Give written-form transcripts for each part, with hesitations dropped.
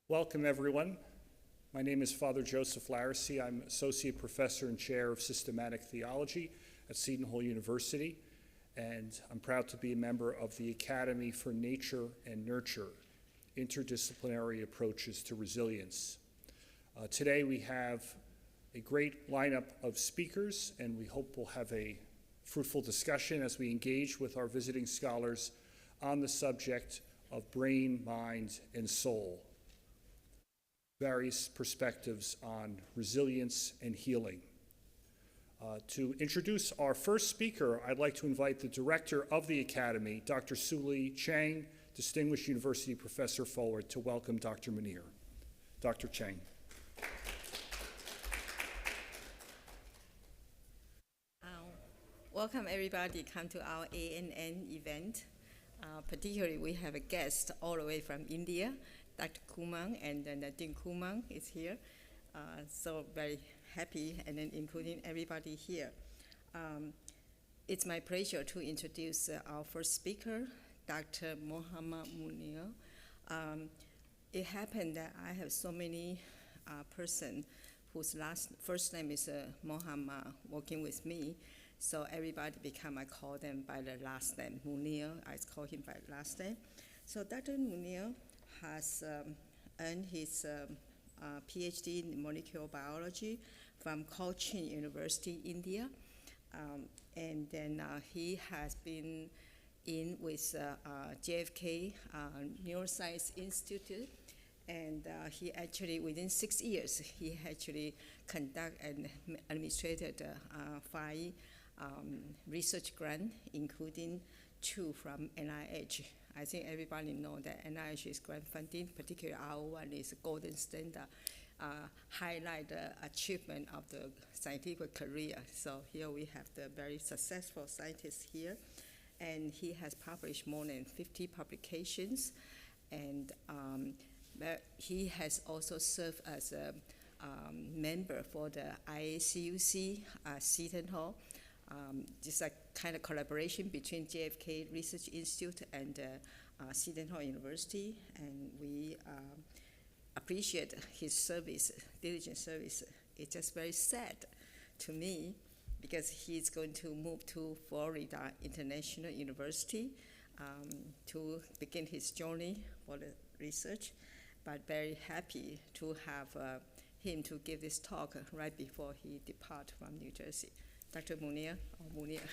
Welcome, everyone. My name is Father Joseph Larissy. I'm Associate Professor and Chair of Systematic Theology at Seton Hall University, and I'm proud to be a member of the Academy for Nature and Nurture, Interdisciplinary Approaches to Resilience. Today we have a great lineup of speakers, and we hope we'll have a fruitful discussion as we engage with our visiting scholars on the subject of brain, mind, and soul. Various perspectives on resilience and healing. To introduce our first speaker, I'd like to invite the director of the Academy, Dr. Suli Chang, Distinguished University Professor, forward to welcome Dr. Muneer. Dr. Chang. Welcome everybody, come to our ANN event. Particularly we have a guest all the way from India, Dr. Kumar, and then Dean Kumar is here. So very happy, and then including everybody here. It's my pleasure to introduce our first speaker, Dr. Mohammed Muneer. It happened that I have so many person whose first name is Mohammed working with me. So everybody I call them by the last name, Muneer. I call him by last name. So Dr. Muneer has earned his Ph.D. in molecular biology from Cochin University, India. And then he has been in with JFK Neuroscience Institute. And he actually, within 6 years, he actually conducted and administrated 5 research grants, including 2 from NIH. I think everybody knows that NIH is grant funding, particularly our one is golden standard, highlight the achievement of the scientific career. So here we have the very successful scientist here, and he has published more than 50 publications, and he has also served as a member for the IACUC Seton Hall. Just a kind of collaboration between JFK Research Institute and Seton Hall University, and we appreciate his service, diligent service. It's just very sad to me because he's going to move to Florida International University to begin his journey for the research, but very happy to have him to give this talk right before he departs from New Jersey. Dr. Muneer, or Muneer.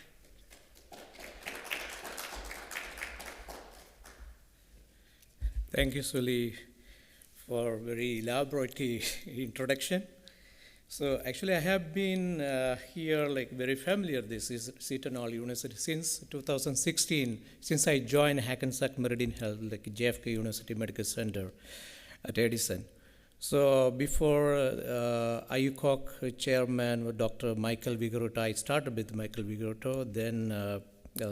Thank you, Suli, for a very elaborate introduction. So actually, I have been here very familiar. This is Seton Hall University since 2016, since I joined Hackensack Meridian Health, JFK University Medical Center at Edison. So before IUCOC chairman, Dr. Michael Vigorotto, I started with Michael Vigorotto, then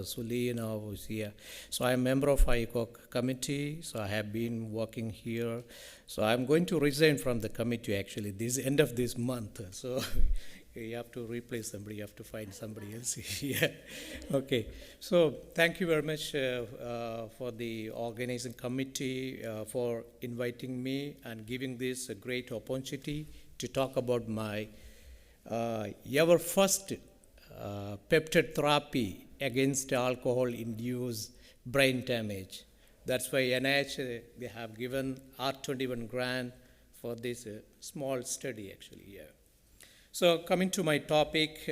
Suli now was here. So I'm a member of IUCOC committee, so I have been working here. So I'm going to resign from the committee actually, this end of this month. So you have to replace somebody, you have to find somebody else. Yeah. Okay. So thank you very much for the organizing committee for inviting me and giving this a great opportunity to talk about my ever first peptide therapy against alcohol-induced brain damage. That's why NIH, they have given R21 grant for this small study actually, yeah. So coming to my topic,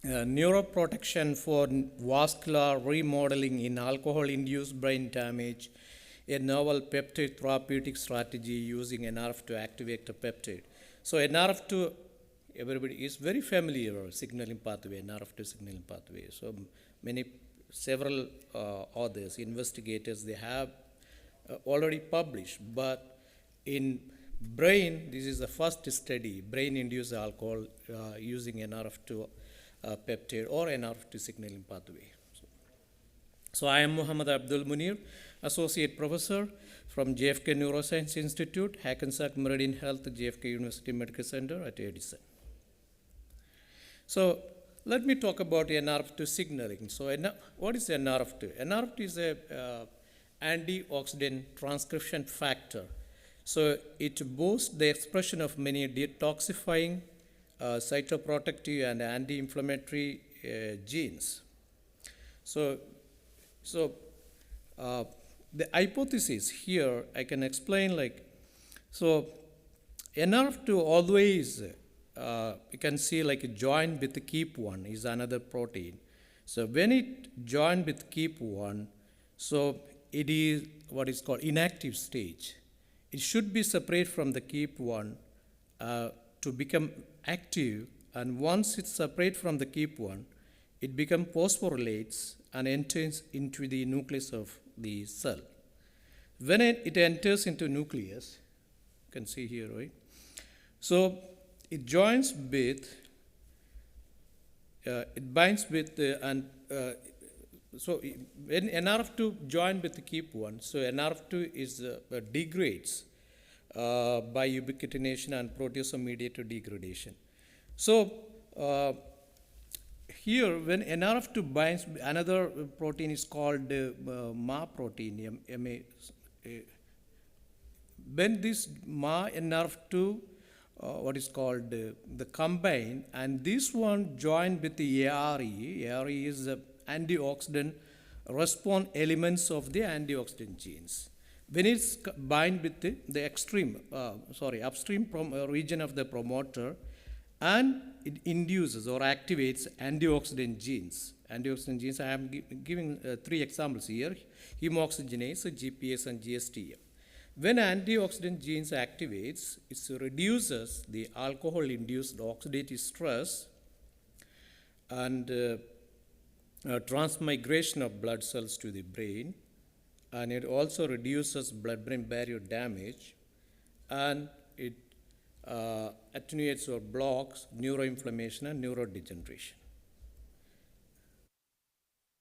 neuroprotection for vascular remodeling in alcohol-induced brain damage, a novel peptide therapeutic strategy using NRF to activate the peptide. So NRF2, everybody is very familiar signaling pathway, NRF2 signaling pathway. So several authors, investigators, they have already published, but in brain, this is the first study, brain-induced alcohol using NRF2 peptide or NRF2 signaling pathway. So I am Muhammad Abdul Muneer, Associate Professor from JFK Neuroscience Institute, Hackensack Meridian Health, JFK University Medical Center at Edison. So let me talk about NRF2 signaling. So what is NRF2? NRF2 is a antioxidant transcription factor. So it boosts the expression of many detoxifying, cytoprotective, and anti-inflammatory genes. So, so the hypothesis here I can explain like, so NRF2 always, you can see like a join with KEAP1 is another protein. So when it joined with KEAP1, so it is what is called inactive stage. It should be separate from the KEAP1 to become active, and once it's separate from the KEAP1, it becomes phosphorylates and enters into the nucleus of the cell. When it enters into nucleus, you can see here, right? So it joins with, it binds with, so when NRF2 join with the KEAP1, so NRF2 is degrades by ubiquitination and proteasome-mediated degradation. So here, when NRF2 binds, another protein is called MA protein, when this MA NRF2 what is called the combine, and this one joined with the ARE. ARE is the antioxidant response elements of the antioxidant genes. When it's bind with the upstream region of the promoter, and it induces or activates antioxidant genes. Antioxidant genes, I am giving 3 examples here: hemoxygenase, GPS, and GSTM. When antioxidant genes activates, it reduces the alcohol-induced oxidative stress and transmigration of blood cells to the brain, and it also reduces blood-brain barrier damage, and it attenuates or blocks neuroinflammation and neurodegeneration.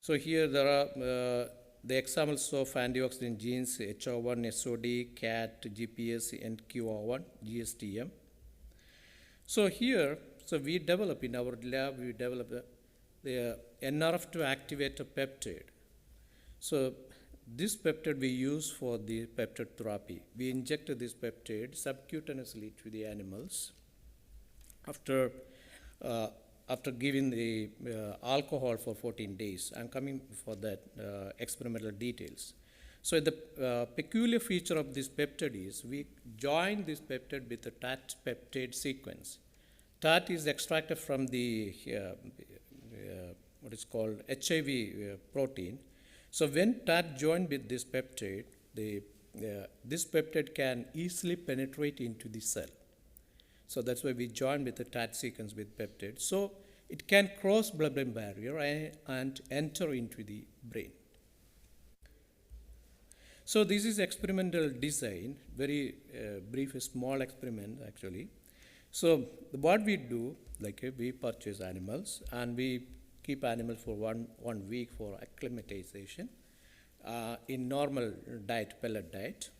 So here there are the examples of antioxidant genes: HO1, SOD, CAT, GPS, and QR1, GSTM. So here, so we develop in our lab, we develop the NRF2 activator peptide. So this peptide we use for the peptide therapy. We inject this peptide subcutaneously to the animals after giving the alcohol for 14 days. I'm coming for that experimental details. So the peculiar feature of this peptide is we join this peptide with the TAT peptide sequence. TAT is extracted from the what is called HIV protein. So when TAT joined with this peptide, this peptide can easily penetrate into the cell. So that's why we join with the TAT sequence with peptide. So it can cross blood-brain barrier and enter into the brain. So this is experimental design, very brief, small experiment actually. So what we do, like we purchase animals and we keep animals for one week for acclimatization in normal diet, pellet diet.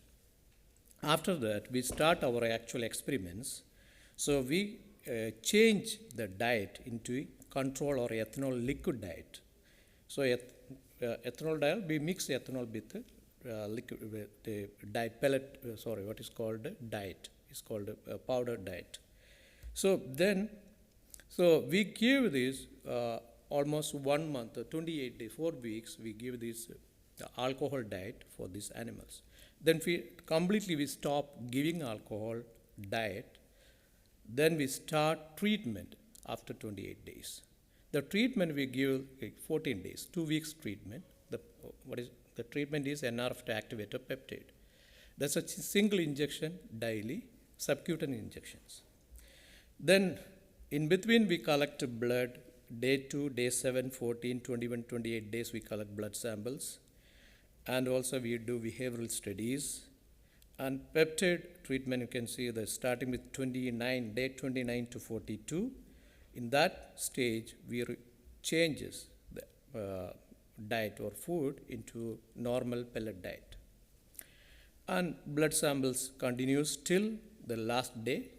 After that, we start our actual experiments. So we change the diet into control or ethanol liquid diet. So ethanol diet, we mix ethanol with liquid, with the diet pellet, what is called diet. It's called a powder diet. So then, so we give this almost 1 month, 28 days, 4 weeks, we give this alcohol diet for these animals. Then we stop giving alcohol diet. Then we start treatment after 28 days. The treatment we give 14 days, 2 weeks treatment. The treatment is NRF2 activator peptide. That's a single injection daily, subcutaneous injections. Then in between we collect blood, day 2, day 7, 14, 21, 28 days we collect blood samples. And also we do behavioral studies. And peptide treatment, you can see that starting with day 29 to 42. In that stage, we changes the diet or food into normal pellet diet. And blood samples continues till the last day.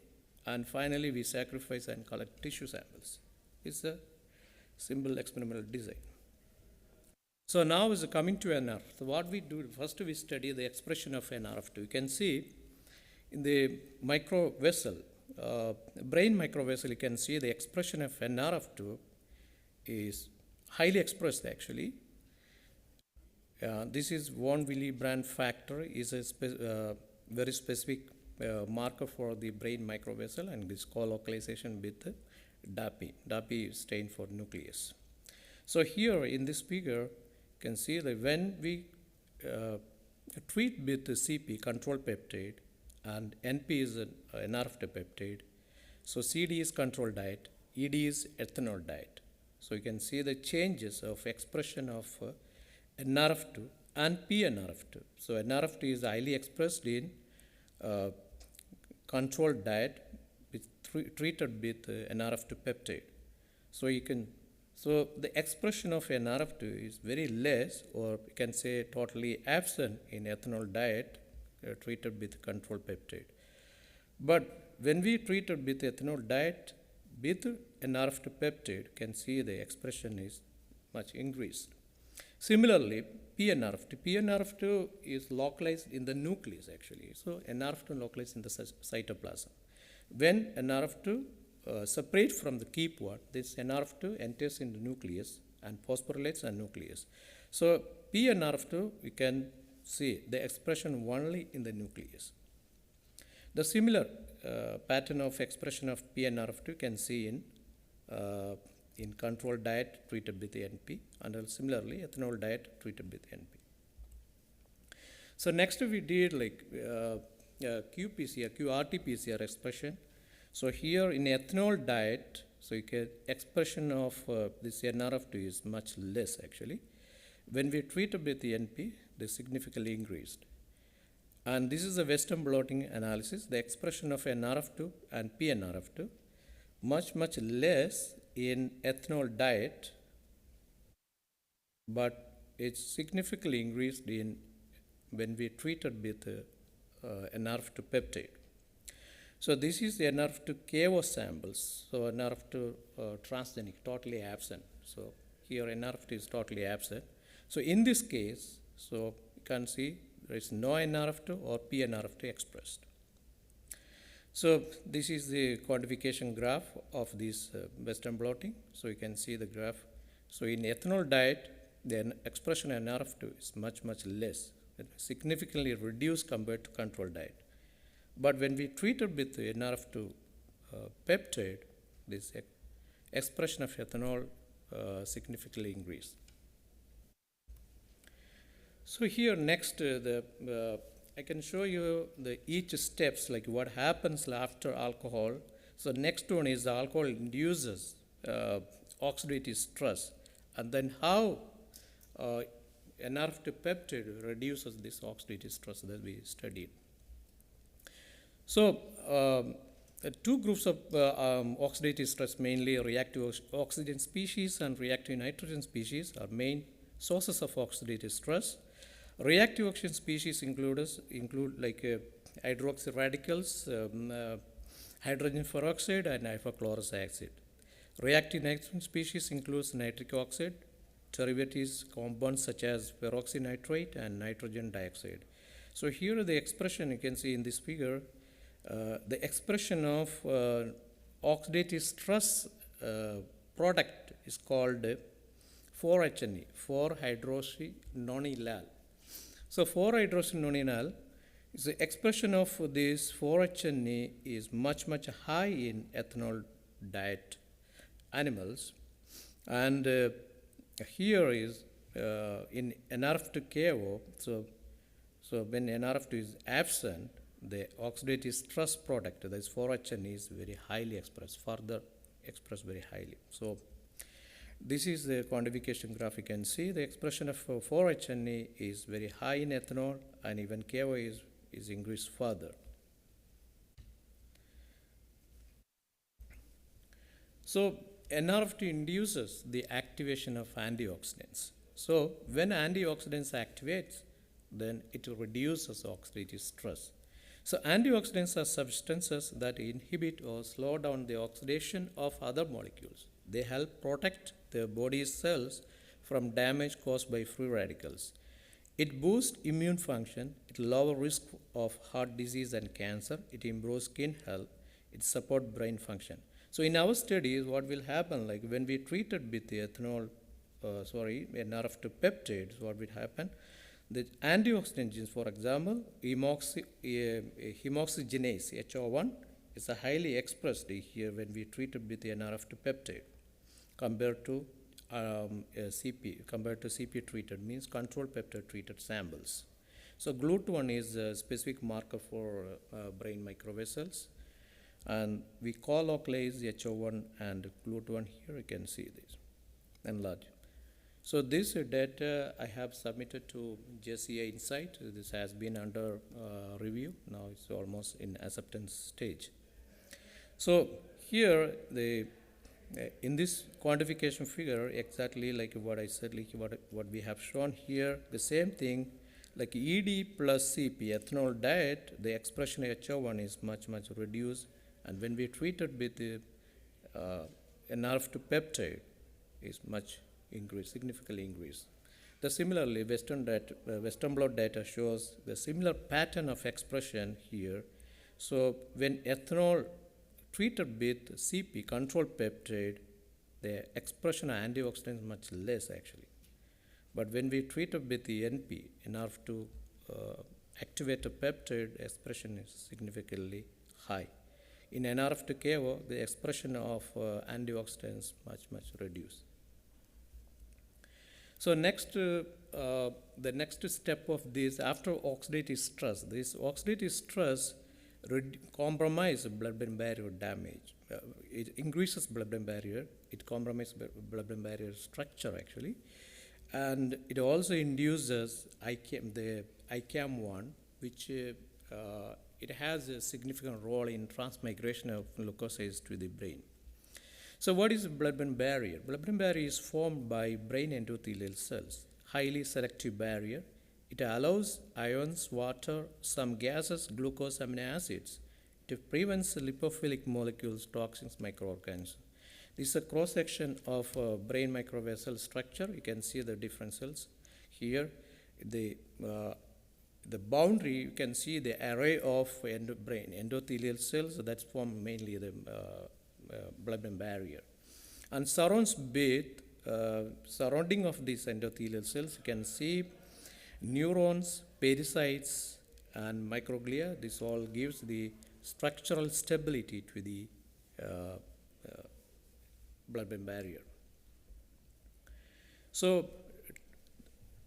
And finally, we sacrifice and collect tissue samples. It's a simple experimental design. So now is coming to NRF. So what we do, first we study the expression of NRF2. You can see in the microvessel, brain microvessel, you can see the expression of NRF2 is highly expressed actually. This is von Willebrand factor, is a very specific marker for the brain microvessel, and this co-localization with DAPI. DAPI is stands for nucleus. So here in this figure, you can see that when we treat with the CP, control peptide, and NP is an NRF2 peptide, so CD is control diet, ED is ethanol diet. So you can see the changes of expression of NRF2 and PNRF2. So NRF2 is highly expressed in controlled diet treated with NRF2 peptide. So the expression of NRF2 is very less, or you can say totally absent in ethanol diet treated with controlled peptide. But when we treated with ethanol diet with NRF2 peptide, you can see the expression is much increased. Similarly, PNRF2 is localized in the nucleus actually. So NRF2 localized in the cytoplasm. When NRF2 separates from the keep one, this NRF2 enters in the nucleus and phosphorylates the nucleus. So PNRF2, we can see the expression only in the nucleus. The similar pattern of expression of PNRF2 can see in controlled diet treated with NP, and similarly ethanol diet treated with NP. So next we did like qPCR, qRT-PCR expression. So here in ethanol diet, so you get expression of this NRF2 is much less actually. When we treated with the NP, they significantly increased. And this is a Western blotting analysis. The expression of NRF2 and PNRF2 much less in ethanol diet, but it's significantly increased in when we treated with NRF2 peptide. So this is the NRF2 KO samples. So NRF2 transgenic, totally absent. So here NRF2 is totally absent. So in this case, so you can see there is no NRF2 or PNRF2 expressed. So this is the quantification graph of this Western blotting. So you can see the graph. So in ethanol diet, the expression of NRF2 is much less, significantly reduced compared to control diet. But when we treated with the NRF2 peptide, this expression of ethanol significantly increased. So here next, I can show you each steps, like what happens after alcohol. So next one is alcohol induces oxidative stress, and then how NRF2 peptide reduces this oxidative stress that we studied. So two groups of oxidative stress, mainly reactive oxygen species and reactive nitrogen species, are main sources of oxidative stress. Reactive oxygen species include like hydroxy radicals, hydrogen peroxide, and hypochlorous acid. Reactive nitrogen species includes nitric oxide, derivatives, compounds such as peroxynitrate and nitrogen dioxide. So here the expression you can see in this figure, the expression of oxidative stress product is called 4-HNE, 4-hydroxynonenal. So 4-hydroxynonenal is the expression of this 4-HNE is much high in ethanol diet animals, and here is in NRF2 KO. So when NRF2 is absent, the oxidative stress product, that is 4-HNE, is very highly expressed, further expressed very highly. So this is the quantification graph. You can see the expression of 4-HNE is very high in ethanol, and even KO is increased further. So NRF2 induces the activation of antioxidants. So when antioxidants activates, then it reduces oxidative stress. So antioxidants are substances that inhibit or slow down the oxidation of other molecules. They help protect the body's cells from damage caused by free radicals. It boosts immune function, it lowers risk of heart disease and cancer, it improves skin health, it supports brain function. So in our studies, what will happen, like when we treated with the NRF2 peptides, what will happen? The antioxidant genes, for example, hemooxygenase, HO1, is highly expressed here when we treated with the NRF2 peptide compared to CP treated, means controlled peptide treated samples. So GLUT1 is a specific marker for brain microvessels, and we co-localize HO1 and GLUT1 here. You can see this enlarge. So this data I have submitted to JCA Insight. This has been under review. Now it's almost in acceptance stage. So here in this quantification figure, exactly like what I said, like what we have shown here, the same thing, like ED plus CP, ethanol diet, the expression of HO1 is much reduced, and when we treated with the NRF2 peptide, is much increased, significantly increased. Similarly, Western blot data shows the similar pattern of expression here. So when ethanol treated with CP, controlled peptide, the expression of antioxidants is much less actually. But when we treated with the NP, NRF2 activated peptide, expression is significantly high. In NRF2 KO, the expression of antioxidants much reduced. So the next step of this, after oxidative stress, this oxidative stress compromises blood-brain barrier damage. It increases blood-brain barrier. It compromises blood-brain barrier structure actually, and it also induces the ICAM1, which it has a significant role in transmigration of glucosides to the brain. So what is the blood-brain barrier? Blood-brain barrier is formed by brain endothelial cells, highly selective barrier. It allows ions, water, some gases, glucose, amino acids. It prevents lipophilic molecules, toxins, microorganisms. This is a cross-section of brain microvessel structure. You can see the different cells. Here, the boundary, you can see the array of brain endothelial cells that form mainly the blood-brain barrier. And surrounding of these endothelial cells, you can see neurons, pericytes, and microglia. This all gives the structural stability to the blood-brain barrier. So,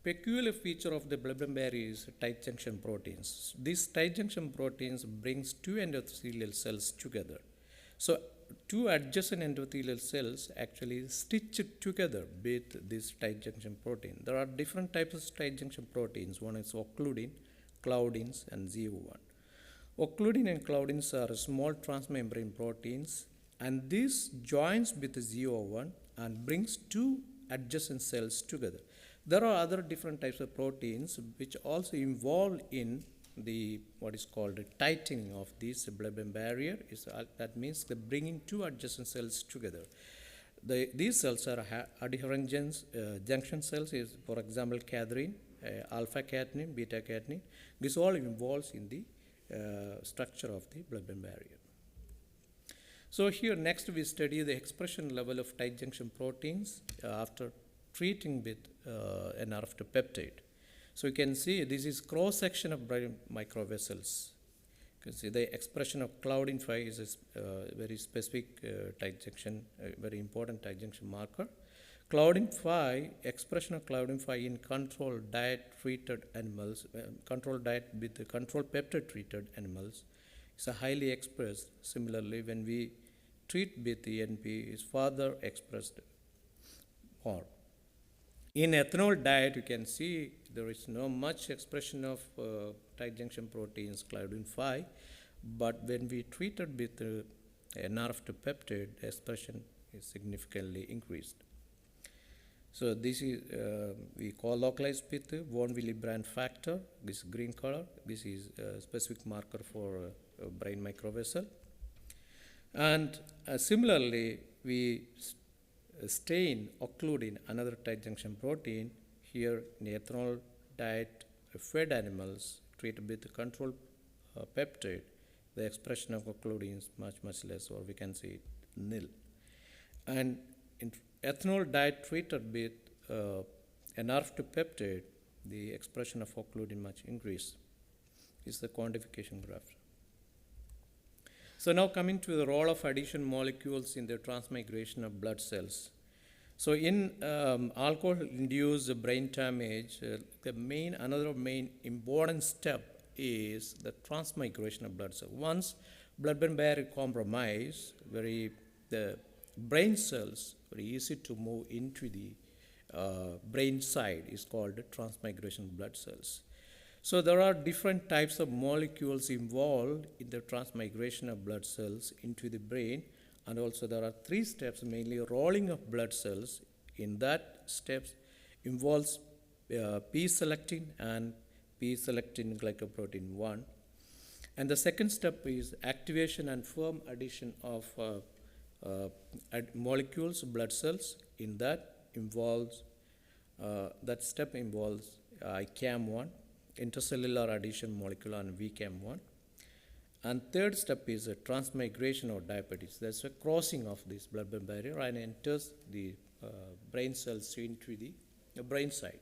peculiar feature of the blood-brain barrier is tight junction proteins. These tight junction proteins brings two endothelial cells together. So, two adjacent endothelial cells actually stitch together with this tight junction protein. There are different types of tight junction proteins. One is occludin, claudins, and ZO1. Occludin and claudins are small transmembrane proteins, and this joins with the ZO1 and brings two adjacent cells together. There are other different types of proteins which also involve in the what is called the tightening of this blood-brain barrier. That means the bringing two adjacent cells together. These cells are adherent junction cells, is for example cadherin, alpha catenin, beta catenin. This all involves in the structure of the blood-brain barrier. So here next we study the expression level of tight junction proteins after treating with NRF2 peptide. So you can see this is cross-section of brain microvessels. You can see the expression of claudin 5 is a very specific tight junction, very important tight junction marker. Claudin 5, expression of claudin 5 in controlled diet treated animals, controlled diet with the controlled peptide treated animals is highly expressed. Similarly, when we treat with the NP, is further expressed more. In ethanol diet, you can see there is no much expression of tight junction proteins, claudin 5, but when we treated with NRF2 peptide, the expression is significantly increased. So this is, we co-localize with von Willebrand factor, this green color. This is a specific marker for brain microvessel. And similarly, we stain occludin, another tight junction protein, here in ethanol diet fed animals treated with the control peptide, the expression of occludin is much, much less, or we can say nil. And in ethanol diet treated with NRF2 peptide, the expression of occludin much increased. Is the quantification graph. So now coming to the role of addition molecules in the transmigration of blood cells. So in alcohol-induced brain damage, another main important step is the transmigration of blood cells. Once blood-brain barrier compromise, the brain cells very easy to move into the brain side is called transmigration of blood cells. So there are different types of molecules involved in the transmigration of blood cells into the brain, and also there are 3 steps, mainly rolling of blood cells. In that steps involves P-selectin and P-selectin glycoprotein 1. And the second step is activation and firm addition of molecules, blood cells. In that step involves ICAM1, intercellular addition molecule, and VCAM1. And third step is a transmigration of diabetes. That's a crossing of this blood-brain barrier and enters the brain cells into the brain side.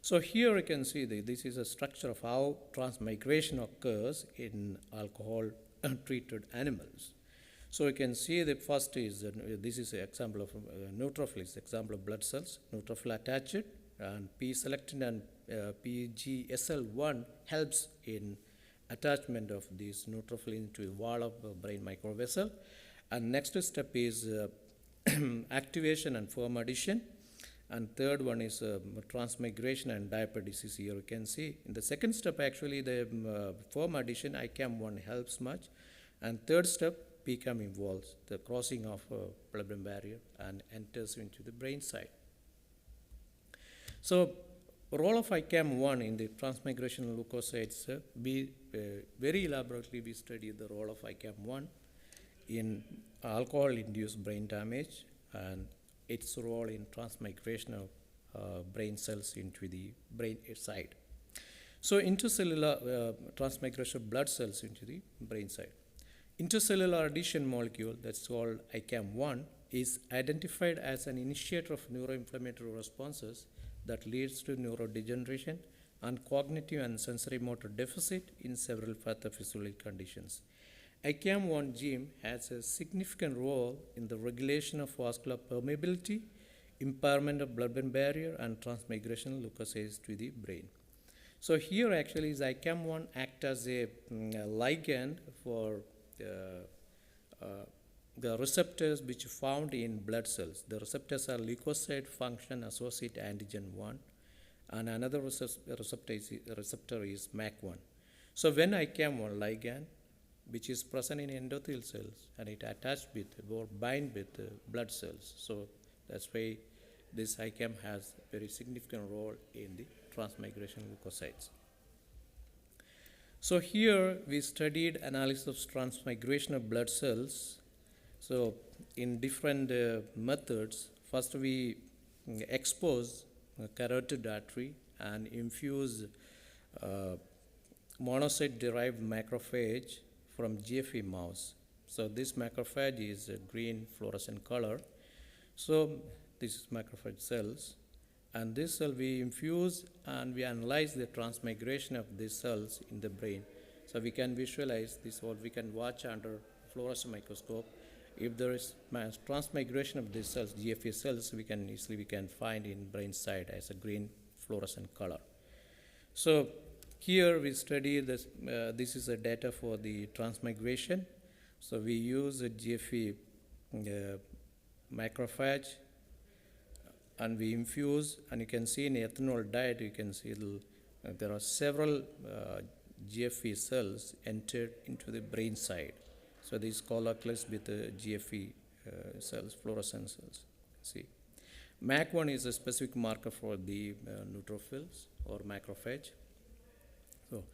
So here you can see this is a structure of how transmigration occurs in alcohol-treated animals. So you can see the first is, this is an example of neutrophil, is example of blood cells, neutrophil attached, and P-selectin and PGSL1 helps in attachment of this neutrophil into the wall of the brain microvessel. And next step is activation and firm addition. And third one is transmigration and diapedesis. Here you can see in the second step actually the firm addition ICAM1 helps much. And third step PCAM involves the crossing of blood-brain barrier and enters into the brain side. So role of ICAM1 in the transmigration of leukocytes, very elaborately we studied the role of ICAM1 in alcohol-induced brain damage and its role in transmigration of brain cells into the brain side. So intercellular transmigration of blood cells into the brain side. Intercellular addition molecule, that's called ICAM1, is identified as an initiator of neuroinflammatory responses that leads to neurodegeneration and cognitive and sensory motor deficit in several pathophysiological conditions. ICAM1 gene has a significant role in the regulation of vascular permeability, impairment of blood-brain barrier, and transmigration of leukocytes to the brain. So here actually is ICAM1 act as a ligand for the receptors which are found in blood cells. The receptors are leukocyte function associate antigen 1, and another receptor is MAC1. So when ICAM1 ligand, which is present in endothelial cells, and it attached with or bind with blood cells. So that's why this ICAM has very significant role in the transmigration of leukocytes. So here we studied analysis of transmigration of blood cells. So in different methods, first we expose carotid artery and infuse monocyte-derived macrophage from GFE mouse. So this macrophage is a green fluorescent color. So this is macrophage cells. And this cell we infuse and we analyze the transmigration of these cells in the brain. So we can visualize this, or we can watch under fluorescent microscope. If there is transmigration of these cells, GFE cells, we can easily find in brain side as a green fluorescent color. So here we study this. This is the data for the transmigration. So we use a GFE macrophage, and we infuse, and you can see in ethanol diet, you can see there are several GFE cells entered into the brain side. So these coloclus with GFE cells, fluorescent cells. See, MAC1 is a specific marker for the neutrophils or macrophage. So,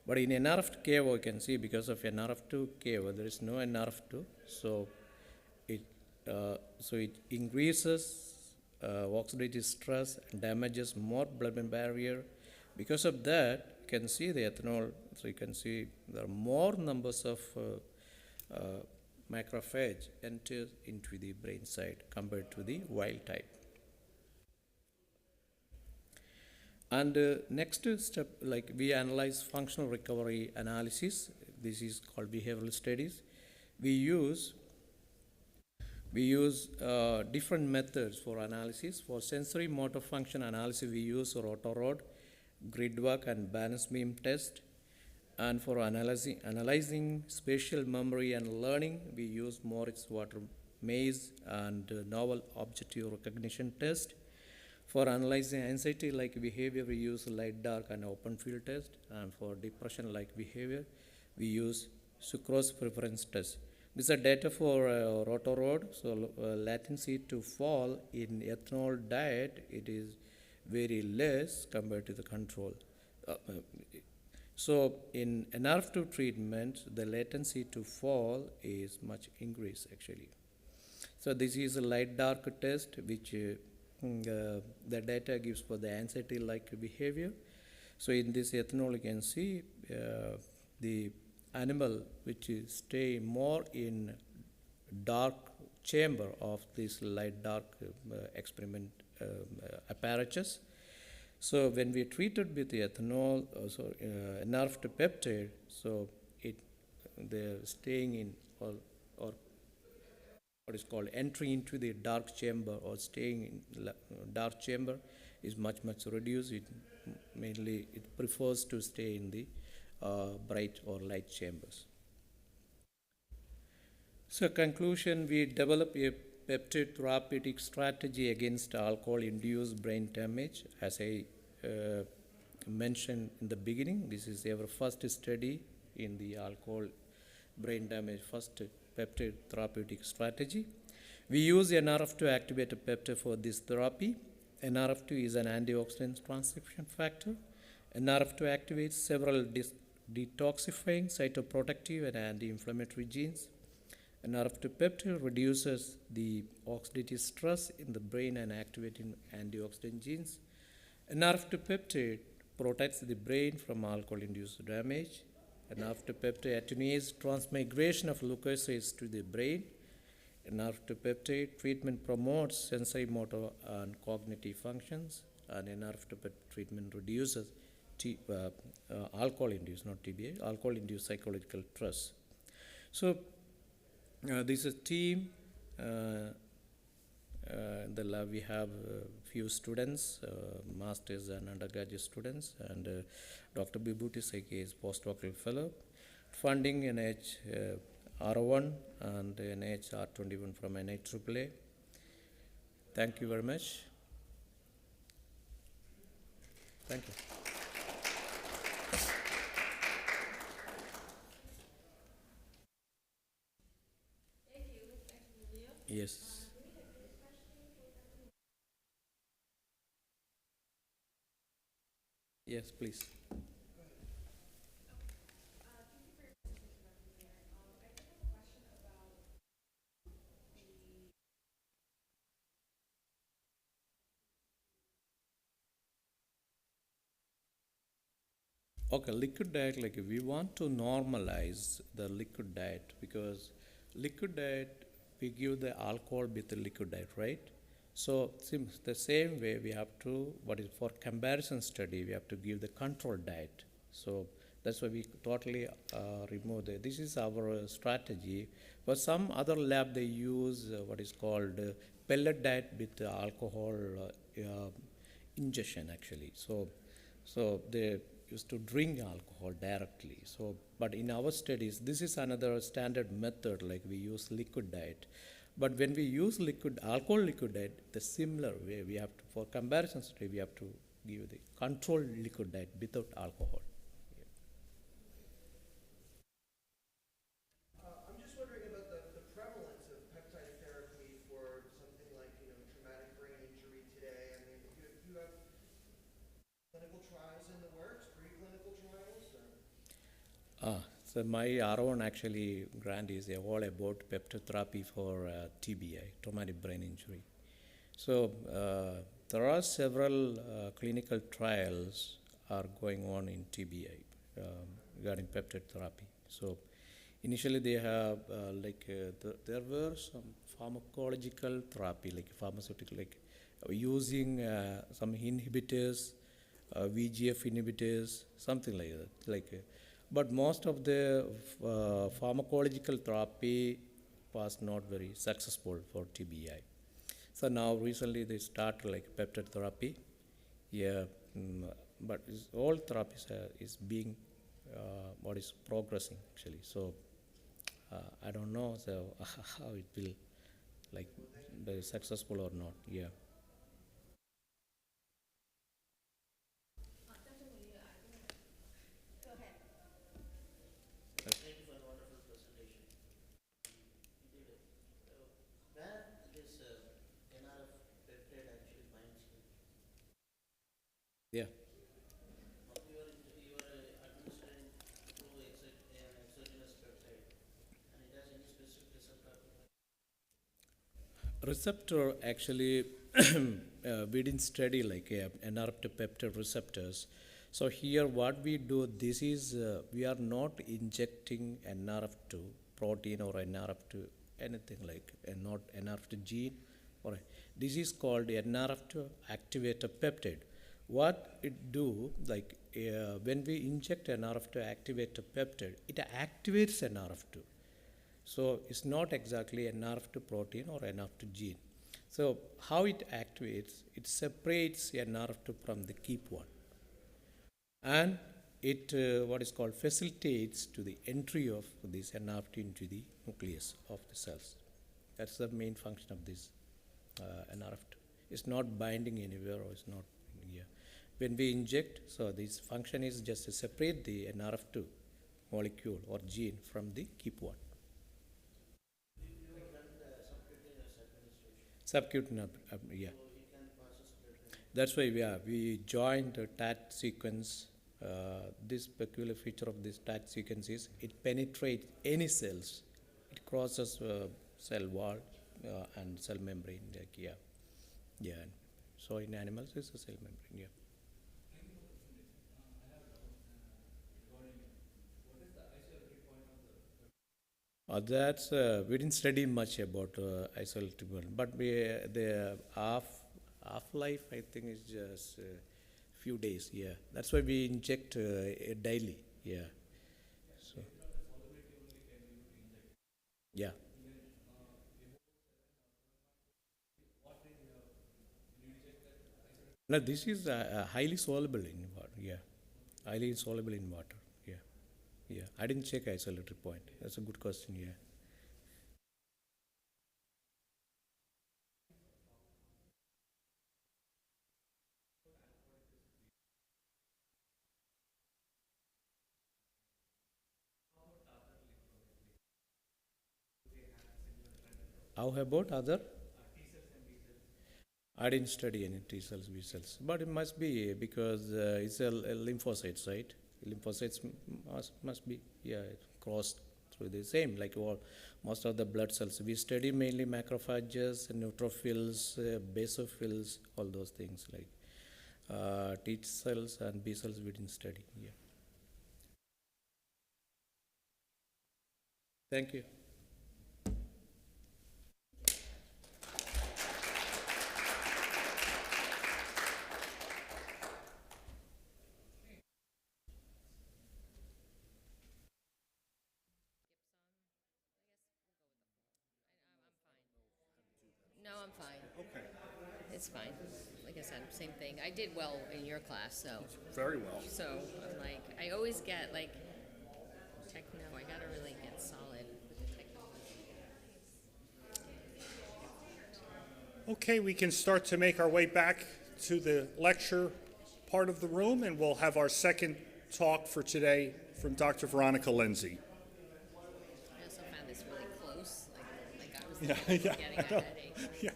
but in NRF2 KO, you can see because of NRF2 KO, there is no NRF2, so it increases oxidative stress, damages more blood-brain barrier, Because of that, you can see the ethanol, so you can see there are more numbers of macrophage enter into the brain side compared to the wild type. And next step, like we analyze functional recovery analysis. This is called behavioral studies. We use different methods for analysis. For sensory motor function analysis, we use rotor-rod, grid work, and balance beam test. And for analyzing spatial memory and learning, we use Morris-Water maze and novel objective recognition test. For analyzing anxiety-like behavior, we use light, dark, and open field test. And for depression-like behavior, we use sucrose preference test. These are data for rotor-rod. So latency to fall in ethanol diet, it is very less compared to the control. So in NRF2 treatment, the latency to fall is much increased actually. So this is a light-dark test, which the data gives for the anxiety-like behavior. So in this ethanol, you can see the animal which stay more in dark chamber of this light-dark experiment apparatus. So when we treated with the ethanol, nerve to peptide, so they're staying in or what is called entry into the dark chamber or staying in dark chamber is much reduced. It prefers to stay in the bright or light chambers. So conclusion, we develop a peptide therapeutic strategy against alcohol-induced brain damage. As I mentioned in the beginning, this is our first study in the alcohol brain damage, first peptide therapeutic strategy. We use NRF to activate a peptide for this therapy. NRF2 is an antioxidant transcription factor. NRF2 activates several detoxifying, cytoprotective, and anti-inflammatory genes. NRF2 peptide reduces the oxidative stress in the brain and activating antioxidant genes. NRF2 peptide protects the brain from alcohol-induced damage. NRF2 peptide attenuates transmigration of leukocytes to the brain. NRF2 peptide treatment promotes sensory motor and cognitive functions, and NRF2 peptide treatment reduces alcohol-induced, not TBI, alcohol-induced psychological stress. So this is a team. In the lab we have a few students, masters and undergraduate students, and Dr. Bibhuti Seke is postdoctoral fellow. Funding NIH R1 and NIH R21 from NIHAAA. Thank you very much. Thank you. Yes. Yes, please. Okay, liquid diet, like we want to normalize the liquid diet, because liquid diet, we give the alcohol with the liquid diet, right? So the same way we have to, what is for comparison study, we have to give the control diet. So that's why we totally remove this is our strategy. For some other lab, they use what is called pellet diet with alcohol ingestion actually. So they used to drink alcohol directly. So, but in our studies, this is another standard method, like we use liquid diet. But when we use alcohol liquid diet, the similar way we have to, for comparison study, we have to give the controlled liquid diet without alcohol. I'm just wondering about the prevalence of peptide therapy for something like traumatic brain injury today. I mean, do you have clinical trials in the works, preclinical trials? So my R1 actually grant is all about peptide therapy for TBI, traumatic brain injury. So there are several clinical trials are going on in TBI regarding peptide therapy. So initially they have there were some pharmacological therapy, like pharmaceutical, like using some inhibitors, VGF inhibitors, something like that. But most of the pharmacological therapy was not very successful for TBI. So now recently they start like peptide therapy. Yeah, but all therapies is being what is progressing actually. So I don't know how it will like be successful or not. Yeah. Thank you for a wonderful presentation. You did it. Where this NRF peptide actually binds to? Yeah. You are administering through an exogenous peptide, and it has any specific receptor? Receptor actually we didn't study like NRF peptide receptors. So here what we do, this is we are not injecting NRF2 protein or NRF2 anything like not NRF2 gene or this is called NRF2 activator peptide. What it do, like when we inject NRF2 activator peptide, it activates NRF2. So it's not exactly NRF2 protein or NRF2 gene. So how it activates, it separates NRF2 from the keep one. And it what is called facilitates to the entry of this NRF2 into the nucleus of the cells. That's the main function of this NRF2. It's not binding anywhere or it's not here. When we inject, so this function is just to separate the NRF2 molecule or gene from the keep one. Subcutaneous, yeah. That's why we joined the TAT sequence. This peculiar feature of this TAT sequence is it penetrates any cells. It crosses cell wall and cell membrane. Like, yeah. So in animals, it's a cell membrane. Yeah. That's we didn't study much about isolated one, but the half life I think is just few days. Yeah, that's why we inject daily. Yeah, so yeah. No, this is highly soluble in water. Yeah, highly soluble in water. Yeah. I didn't check isolatory point. That's a good question. Yeah. How about other? I didn't study any T cells, B cells, but it must be because it's a lymphocytes, right? Lymphocytes must be it crossed through the same like all most of the blood cells. We study mainly macrophages, neutrophils, basophils, all those things like T cells and B cells. We didn't study. Yeah. Thank you. No, I'm fine. Okay, It's fine. Like I said, same thing. I did well in your class, so very well. I'm like, I always get like techno. I gotta really get solid with the technology. Okay, we can start to make our way back to the lecture part of the room, and we'll have our second talk for today from Dr. Veronica Lenzi. I also found this really close. Like I was Yeah, yeah, getting I a know. headache. Yeah.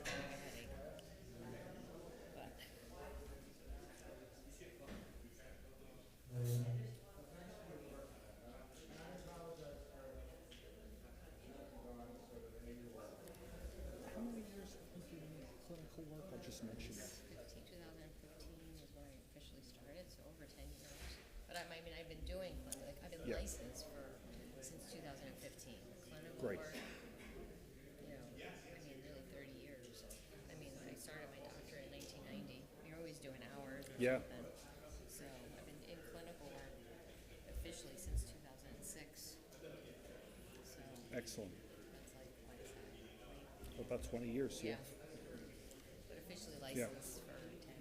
How many years have you been in clinical work? I'll just mention it. 2015 is when I officially started, so over 10 years. I've been doing clinical, I've been Yeah. licensed since 2015. Clinical Great. work, really 30 years. I mean, when I started my doctorate in 1990, you're always doing hours or Yeah. something. So I've been in clinical work officially since 2006. So Excellent. that's like, what is that? Well, about 20 years, Yeah. yeah. But officially Yeah. licensed for 10.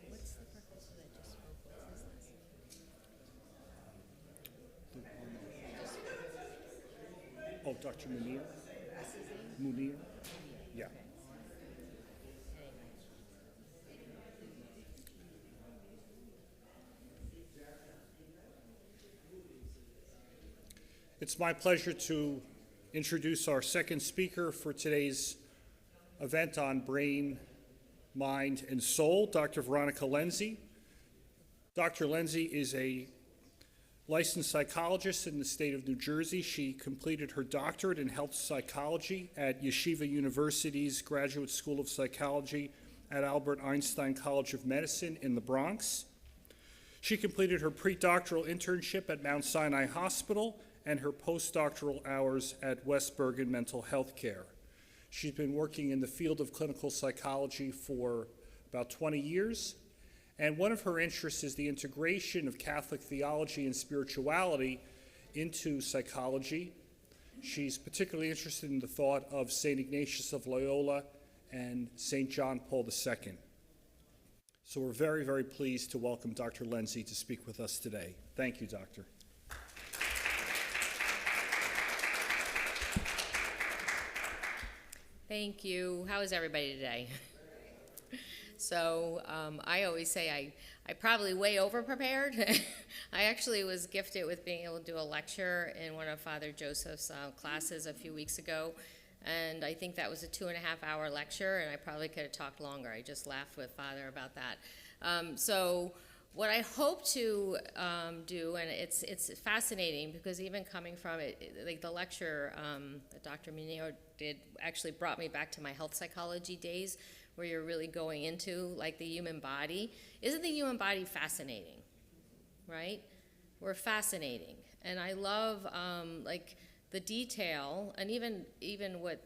What's the professor that just spoke? What's his last name? Oh, Dr. Muneer? What's his name? Muneer? Yeah. Okay. Anyway. It's my pleasure to introduce our second speaker for today's event on brain, mind, and soul, Dr. Veronica Lenzi. Dr. Lenzi is a licensed psychologist in the state of New Jersey. She completed her doctorate in health psychology at Yeshiva University's Graduate School of Psychology at Albert Einstein College of Medicine in the Bronx. She completed her pre-doctoral internship at Mount Sinai Hospital and her postdoctoral hours at West Bergen Mental Health Care. She's been working in the field of clinical psychology for about 20 years, and one of her interests is the integration of Catholic theology and spirituality into psychology. She's particularly interested in the thought of St. Ignatius of Loyola and St. John Paul II. So we're very, very pleased to welcome Dr. Lenzi to speak with us today. Thank you, Doctor. Thank you. How is everybody today? So I always say I probably way over prepared. I actually was gifted with being able to do a lecture in one of Father Joseph's classes a few weeks ago. And I think that was a 2.5-hour lecture, and I probably could have talked longer. I just laughed with Father about that. So what I hope to do, and it's fascinating because even coming from it, like the lecture that Dr. Muneer did actually brought me back to my health psychology days, where you're really going into like the human body. Isn't the human body fascinating, right? We're fascinating, and I love like the detail, and even what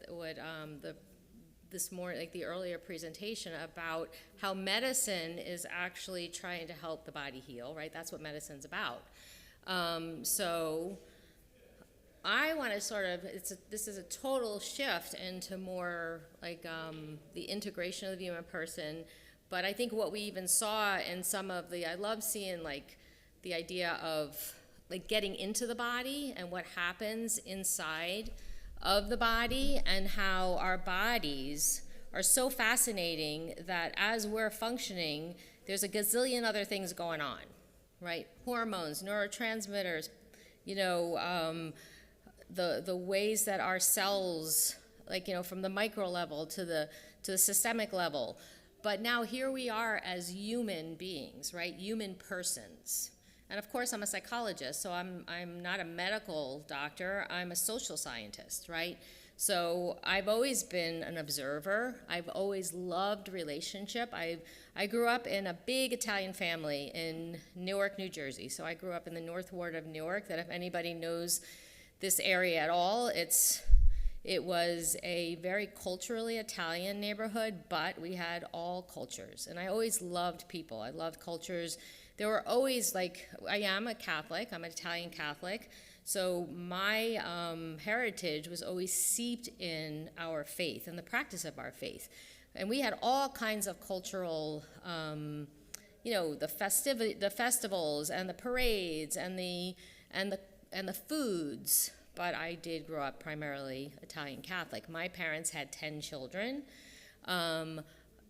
this morning, like the earlier presentation about how medicine is actually trying to help the body heal, right? That's what medicine's about. So I want to sort of, this is a total shift into more like the integration of the human person. But I think what we even saw in some of I love seeing like the idea of like getting into the body and what happens inside of the body, and how our bodies are so fascinating that as we're functioning, there's a gazillion other things going on, right? Hormones, neurotransmitters, the ways that our cells, like, from the micro level to the systemic level. But now here we are as human beings, right? Human persons. And of course, I'm a psychologist, so I'm not a medical doctor. I'm a social scientist, right? So I've always been an observer. I've always loved relationship. I grew up in a big Italian family in Newark, New Jersey. So I grew up in the North Ward of Newark. That if anybody knows this area at all, it was a very culturally Italian neighborhood, but we had all cultures. And I always loved people. I loved cultures. There were always, like, I am a Catholic. I'm an Italian Catholic. So my heritage was always seeped in our faith and the practice of our faith. And we had all kinds of cultural, the festivals and the parades and the foods. But I did grow up primarily Italian Catholic. My parents had 10 children.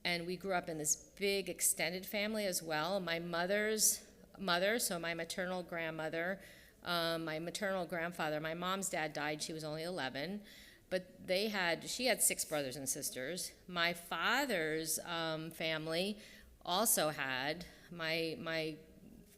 And we grew up in this big extended family as well. My mother's mother, so my maternal grandmother, my maternal grandfather, my mom's dad died, she was only 11, but she had 6 brothers and sisters. My father's family also had, my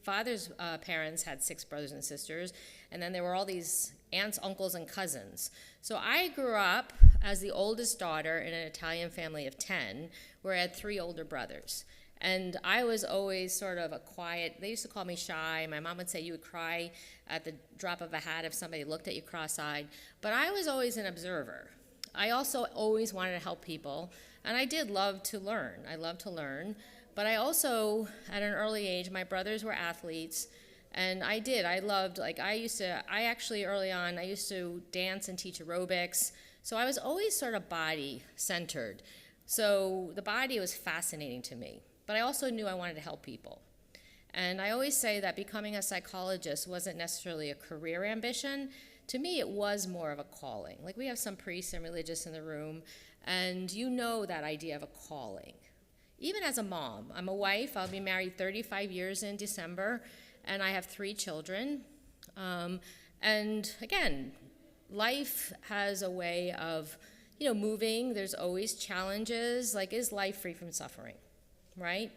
father's parents had 6 brothers and sisters, and then there were all these aunts, uncles, and cousins. So I grew up as the oldest daughter in an Italian family of 10, where I had 3 older brothers. And I was always sort of a quiet, they used to call me shy. My mom would say you would cry at the drop of a hat if somebody looked at you cross-eyed. But I was always an observer. I also always wanted to help people, and I did love to learn. I loved to learn. But I also, at an early age, my brothers were athletes, and I loved, like I actually early on, I used to dance and teach aerobics. So I was always sort of body-centered. So the body was fascinating to me. But I also knew I wanted to help people. And I always say that becoming a psychologist wasn't necessarily a career ambition. To me, it was more of a calling. Like, we have some priests and religious in the room, and you know that idea of a calling. Even as a mom, I'm a wife. I'll be married 35 years in December, and I have 3 children. And again, life has a way of, moving. There's always challenges. Like, is life free from suffering? Right?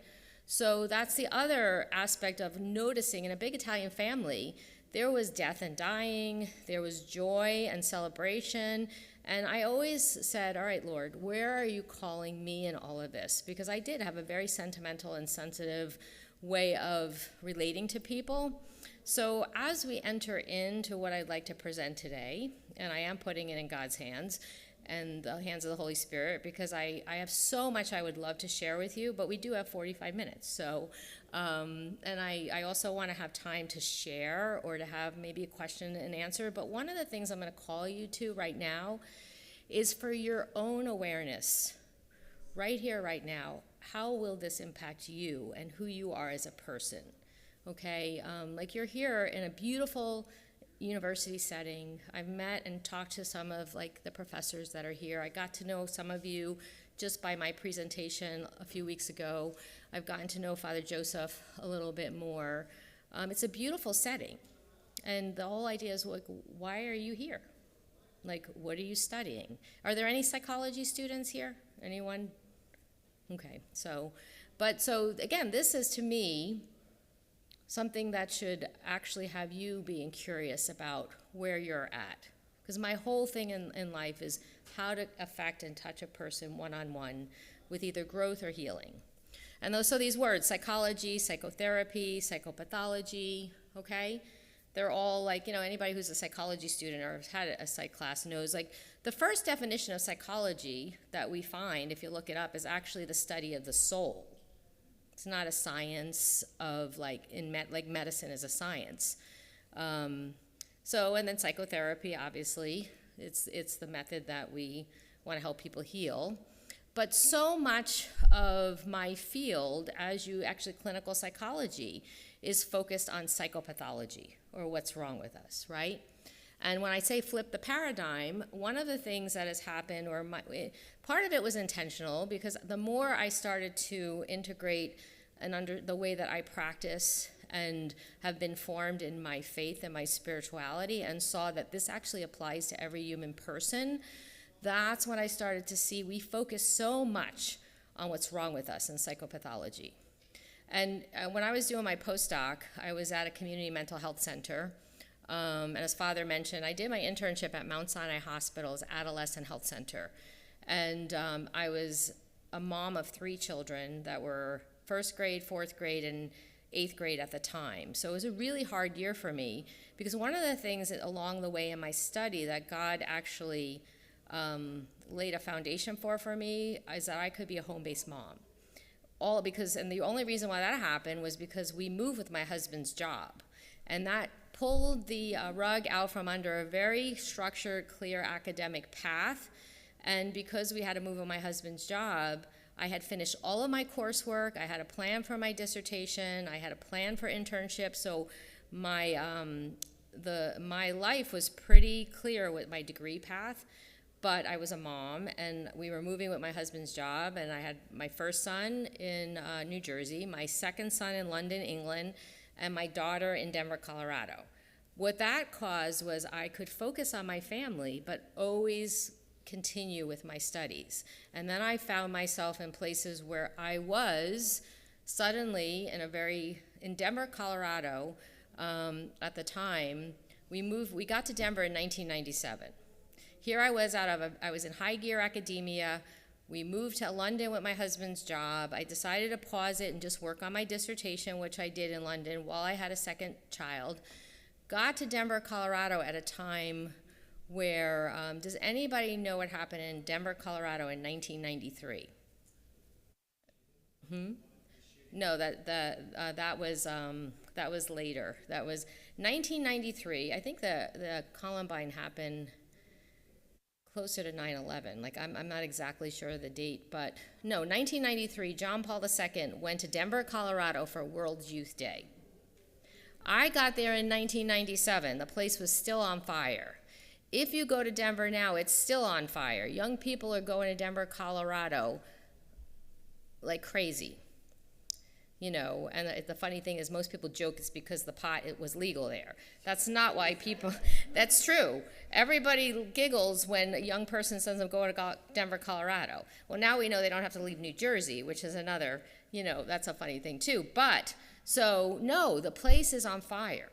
So that's the other aspect of noticing. In a big Italian family, there was death and dying, there was joy and celebration, and I always said, all right, Lord, where are you calling me in all of this? Because I did have a very sentimental and sensitive way of relating to people. So as we enter into what I'd like to present today, and I am putting it in God's hands, and the hands of the Holy Spirit, because I have so much I would love to share with you, but we do have 45 minutes. So, and I also want to have time to share or to have maybe a question and answer. But one of the things I'm going to call you to right now is for your own awareness, right here, right now. How will this impact you and who you are as a person? Okay, like you're here in a beautiful university setting. I've met and talked to some of the professors that are here. I got to know some of you just by my presentation a few weeks ago. I've gotten to know Father Joseph a little bit more. It's a beautiful setting. And the whole idea is, why are you here? What are you studying? Are there any psychology students here? Anyone? Okay, so again, this is to me something that should actually have you being curious about where you're at. Because my whole thing in life is how to affect and touch a person one-on-one with either growth or healing. And so these words, psychology, psychotherapy, psychopathology, okay? They're all anybody who's a psychology student or has had a psych class knows, the first definition of psychology that we find, if you look it up, is actually the study of the soul. It's not a science of medicine is a science. And then psychotherapy, obviously, it's the method that we want to help people heal. But so much of my field, clinical psychology, is focused on psychopathology, or what's wrong with us, right? And when I say flip the paradigm, one of the things that has happened, part of it was intentional, because the more I started to integrate and under the way that I practice and have been formed in my faith and my spirituality, and saw that this actually applies to every human person, that's when I started to see we focus so much on what's wrong with us in psychopathology. And when I was doing my postdoc, I was at a community mental health center. And as Father mentioned, I did my internship at Mount Sinai Hospital's Adolescent Health Center. And I was a mom of 3 children that were 1st grade, 4th grade, and 8th grade at the time. So it was a really hard year for me, because one of the things along the way in my study that God actually laid a foundation for me is that I could be a home-based mom. And the only reason why that happened was because we moved with my husband's job. And that pulled the rug out from under a very structured, clear academic path. And because we had to move with my husband's job, I had finished all of my coursework. I had a plan for my dissertation. I had a plan for internship. So my life was pretty clear with my degree path. But I was a mom, and we were moving with my husband's job, and I had my first son in New Jersey, my second son in London, England, and my daughter in Denver, Colorado. What that caused was I could focus on my family, but always continue with my studies. And then I found myself in places where I was suddenly in Denver, Colorado, at the time. We got to Denver in 1997. Here I was I was in high gear academia, We moved to London with my husband's job. I decided to pause it and just work on my dissertation, which I did in London while I had a second child. Got to Denver, Colorado at a time where, does anybody know what happened in Denver, Colorado in 1993? No, that was later. That was 1993. I think the Columbine happened closer to 9/11. Like, I'm not exactly sure of the date, but no, 1993, John Paul II went to Denver, Colorado for World Youth Day. I got there in 1997. The place was still on fire. If you go to Denver now, it's still on fire. Young people are going to Denver, Colorado like crazy. You know, and the funny thing is most people joke it's because the pot, it was legal there. That's not why people, that's true. Everybody giggles when a young person says I'm going to Denver, Colorado. Well, now we know they don't have to leave New Jersey, which is another, you know, that's a funny thing too. But, so no, the place is on fire.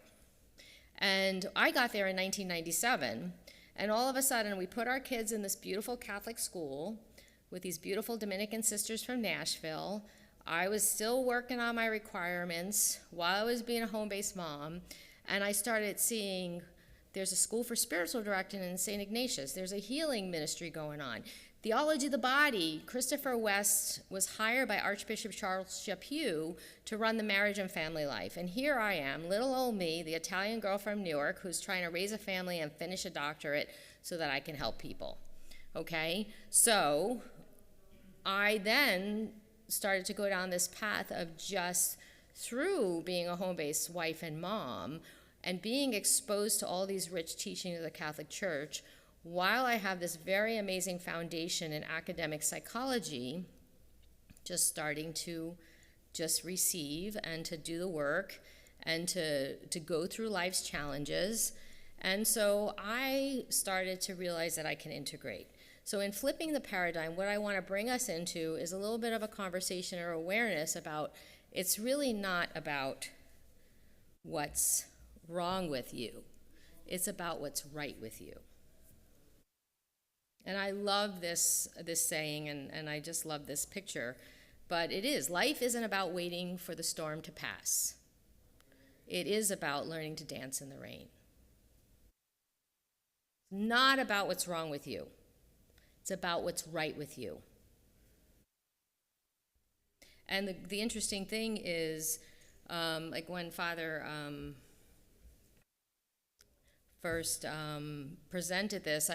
And I got there in 1997, and all of a sudden we put our kids in this beautiful Catholic school with these beautiful Dominican sisters from Nashville. I was still working on my requirements while I was being a home-based mom, and I started seeing there's a school for spiritual directing in St. Ignatius. There's a healing ministry going on. Theology of the Body, Christopher West was hired by Archbishop Charles Chaput to run the marriage and family life. And here I am, little old me, the Italian girl from Newark, who's trying to raise a family and finish a doctorate so that I can help people. Okay? So I then started to go down this path of just through being a home-based wife and mom and being exposed to all these rich teachings of the Catholic Church, while I have this very amazing foundation in academic psychology, just starting to just receive and to do the work and to go through life's challenges. And so I started to realize that I can integrate. So in flipping the paradigm, what I want to bring us into is a little bit of a conversation or awareness about it's really not about what's wrong with you. It's about what's right with you. And I love this saying, and I just love this picture, but it is. Life isn't about waiting for the storm to pass. It is about learning to dance in the rain. Not about what's wrong with you. It's about what's right with you. And the interesting thing is, like when Father first presented this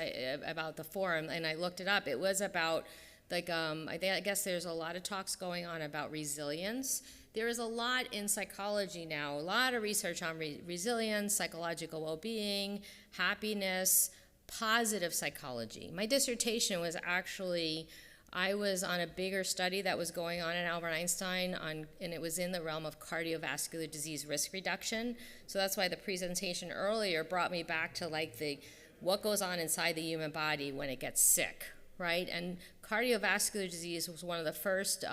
about the forum, and I looked it up, it was about, like, I guess there's a lot of talks going on about resilience. There is a lot in psychology now, a lot of research on resilience, psychological well-being, happiness, positive psychology. My dissertation was actually, I was on a bigger study that was going on at Albert Einstein, and it was in the realm of cardiovascular disease risk reduction. So that's why the presentation earlier brought me back to like what goes on inside the human body when it gets sick, right? And cardiovascular disease was one of the first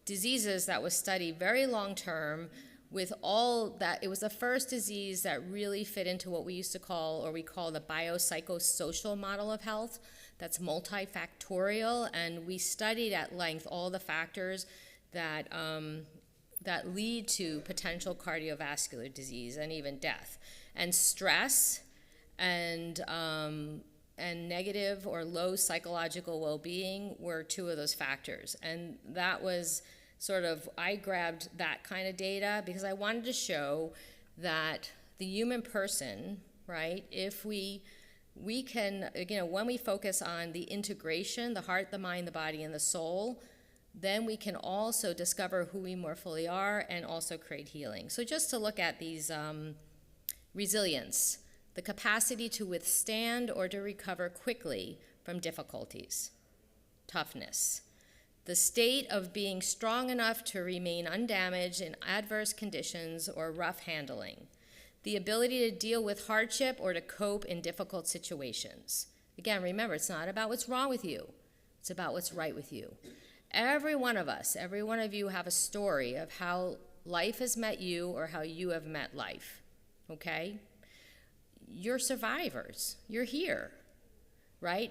diseases that was studied very long term, with all that. It was the first disease that really fit into what we used to call, or we call, the biopsychosocial model of health. That's multifactorial, and we studied at length all the factors that that lead to potential cardiovascular disease and even death. And stress and negative or low psychological well-being were two of those factors. And that was sort of, I grabbed that kind of data because I wanted to show that the human person, right, if we can, when we focus on the integration, the heart, the mind, the body, and the soul, then we can also discover who we more fully are and also create healing. So just to look at these resilience, the capacity to withstand or to recover quickly from difficulties. Toughness, the state of being strong enough to remain undamaged in adverse conditions or rough handling. The ability to deal with hardship or to cope in difficult situations. Again, remember, it's not about what's wrong with you. It's about what's right with you. Every one of us, every one of you have a story of how life has met you or how you have met life, okay? You're survivors. You're here, right?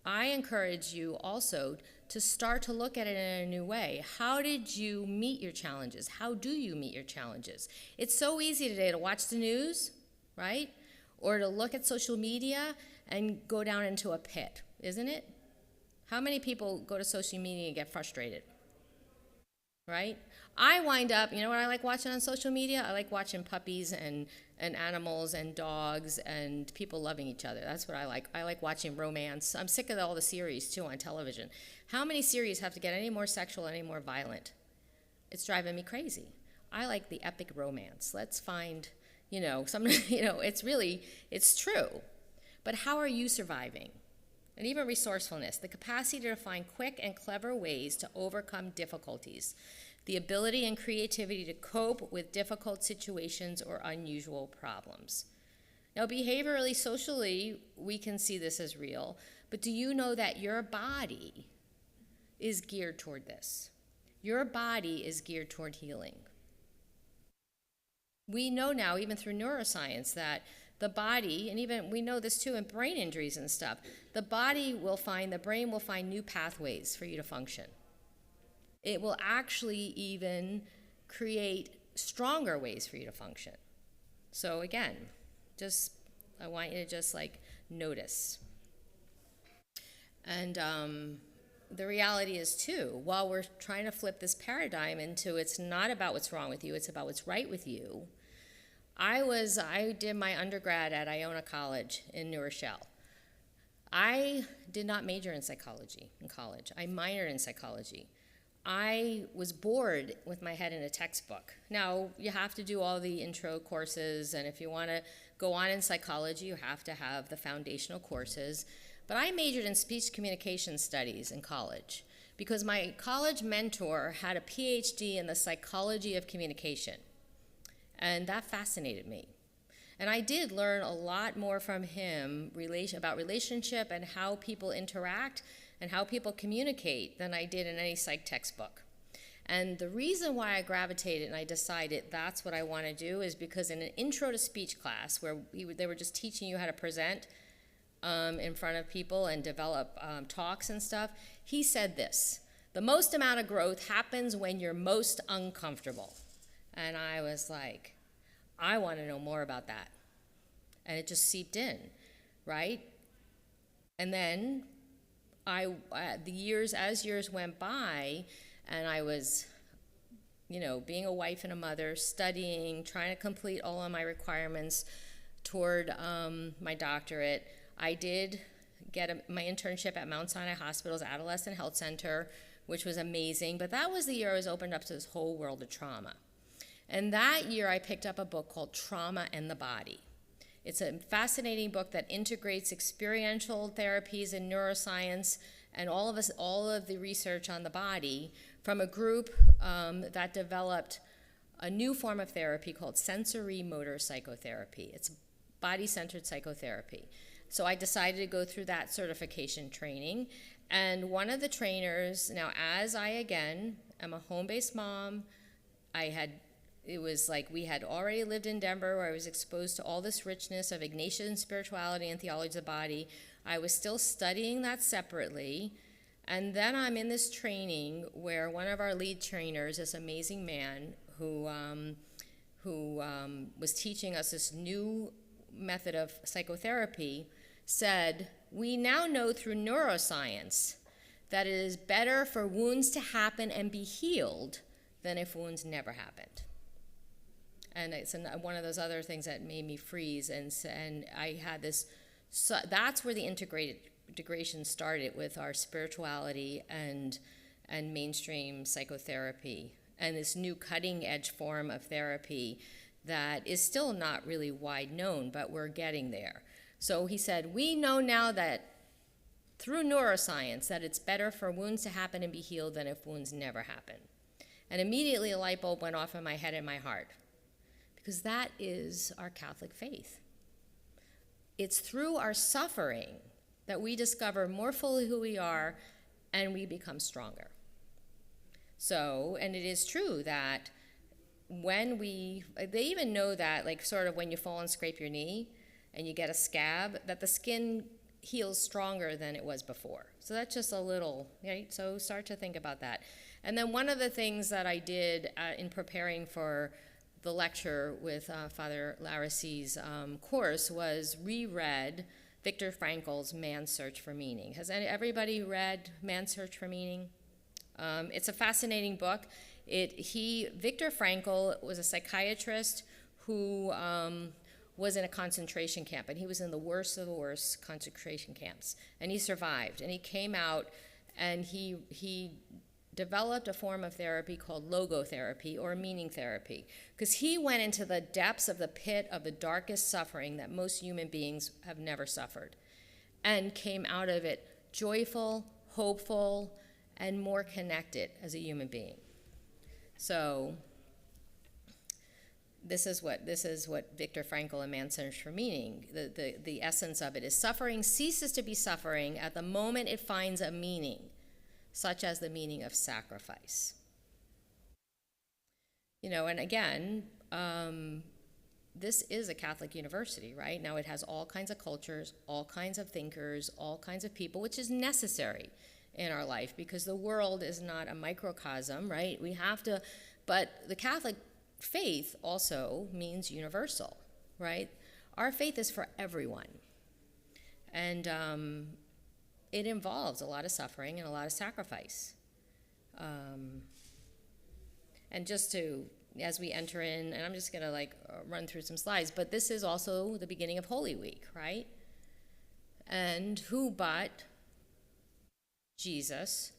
I encourage you also to start to look at it in a new way. How did you meet your challenges? How do you meet your challenges? It's so easy today to watch the news, right? Or to look at social media and go down into a pit, isn't it? How many people go to social media and get frustrated, right? I wind up, you know what I like watching on social media? I like watching puppies and animals and dogs and people loving each other. That's what I like. I like watching romance. I'm sick of all the series, too, on television. How many series have to get any more sexual, any more violent? It's driving me crazy. I like the epic romance. Let's find, it's true. But how are you surviving? And even resourcefulness, the capacity to find quick and clever ways to overcome difficulties, the ability and creativity to cope with difficult situations or unusual problems. Now, behaviorally, socially, we can see this as real, but do you know that your body is geared toward this? Your body is geared toward healing. We know now, even through neuroscience, that the body, and even we know this too in brain injuries and stuff, the brain will find new pathways for you to function. It will actually even create stronger ways for you to function. So again, I want you to just notice. And the reality is too, while we're trying to flip this paradigm into it's not about what's wrong with you, it's about what's right with you. I did my undergrad at Iona College in New Rochelle. I did not major in psychology in college. I minored in psychology. I was bored with my head in a textbook. Now, you have to do all the intro courses, and if you want to go on in psychology, you have to have the foundational courses. But I majored in speech communication studies in college because my college mentor had a Ph.D. in the psychology of communication, and that fascinated me. And I did learn a lot more from him about relationship and how people interact and how people communicate than I did in any psych textbook. And the reason why I gravitated and I decided that's what I want to do is because in an intro to speech class where they were just teaching you how to present in front of people and develop talks and stuff, he said this: the most amount of growth happens when you're most uncomfortable. And I was like, I want to know more about that. And it just seeped in, right? And then as years went by, and I was, being a wife and a mother, studying, trying to complete all of my requirements toward my doctorate, I did get my internship at Mount Sinai Hospital's Adolescent Health Center, which was amazing. But that was the year I was opened up to this whole world of trauma. And that year I picked up a book called Trauma and the Body. It's a fascinating book that integrates experiential therapies and neuroscience and all of the research on the body from a group that developed a new form of therapy called sensory motor psychotherapy. It's body-centered psychotherapy. So I decided to go through that certification training. And one of the trainers, now as I again am a home-based mom, it was like we had already lived in Denver where I was exposed to all this richness of Ignatian spirituality and theology of the body. I was still studying that separately. And then I'm in this training where one of our lead trainers, this amazing man who was teaching us this new method of psychotherapy, said, we now know through neuroscience that it is better for wounds to happen and be healed than if wounds never happened. And it's one of those other things that made me freeze. And I had this, so that's where the integration started with our spirituality and mainstream psychotherapy and this new cutting edge form of therapy that is still not really wide known, but we're getting there. So he said, we know now that through neuroscience that it's better for wounds to happen and be healed than if wounds never happen. And immediately a light bulb went off in my head and my heart. Because that is our Catholic faith. It's through our suffering that we discover more fully who we are and we become stronger. So, and it is true that they even know that, sort of when you fall and scrape your knee and you get a scab, that the skin heals stronger than it was before. So that's just a little, right? So start to think about that. And then one of the things that I did in preparing for the lecture with Father Larissey's course was reread Viktor Frankl's Man's Search for Meaning. Has everybody read Man's Search for Meaning? It's a fascinating book. Viktor Frankl was a psychiatrist who was in a concentration camp, and he was in the worst of the worst concentration camps, and he survived, and he came out, and he developed a form of therapy called logotherapy, or meaning therapy, because he went into the depths of the pit of the darkest suffering that most human beings have never suffered, and came out of it joyful, hopeful, and more connected as a human being. So this is what Viktor Frankl and Man's Search for Meaning, the essence of it is suffering ceases to be suffering at the moment it finds a meaning, such as the meaning of sacrifice. And again, this is a Catholic university, right? Now it has all kinds of cultures, all kinds of thinkers, all kinds of people, which is necessary in our life because the world is not a microcosm, right? But the Catholic faith also means universal, right? Our faith is for everyone. And it involves a lot of suffering and a lot of sacrifice. And just as we enter in, and I'm just going to run through some slides, but this is also the beginning of Holy Week, right? And who but Jesus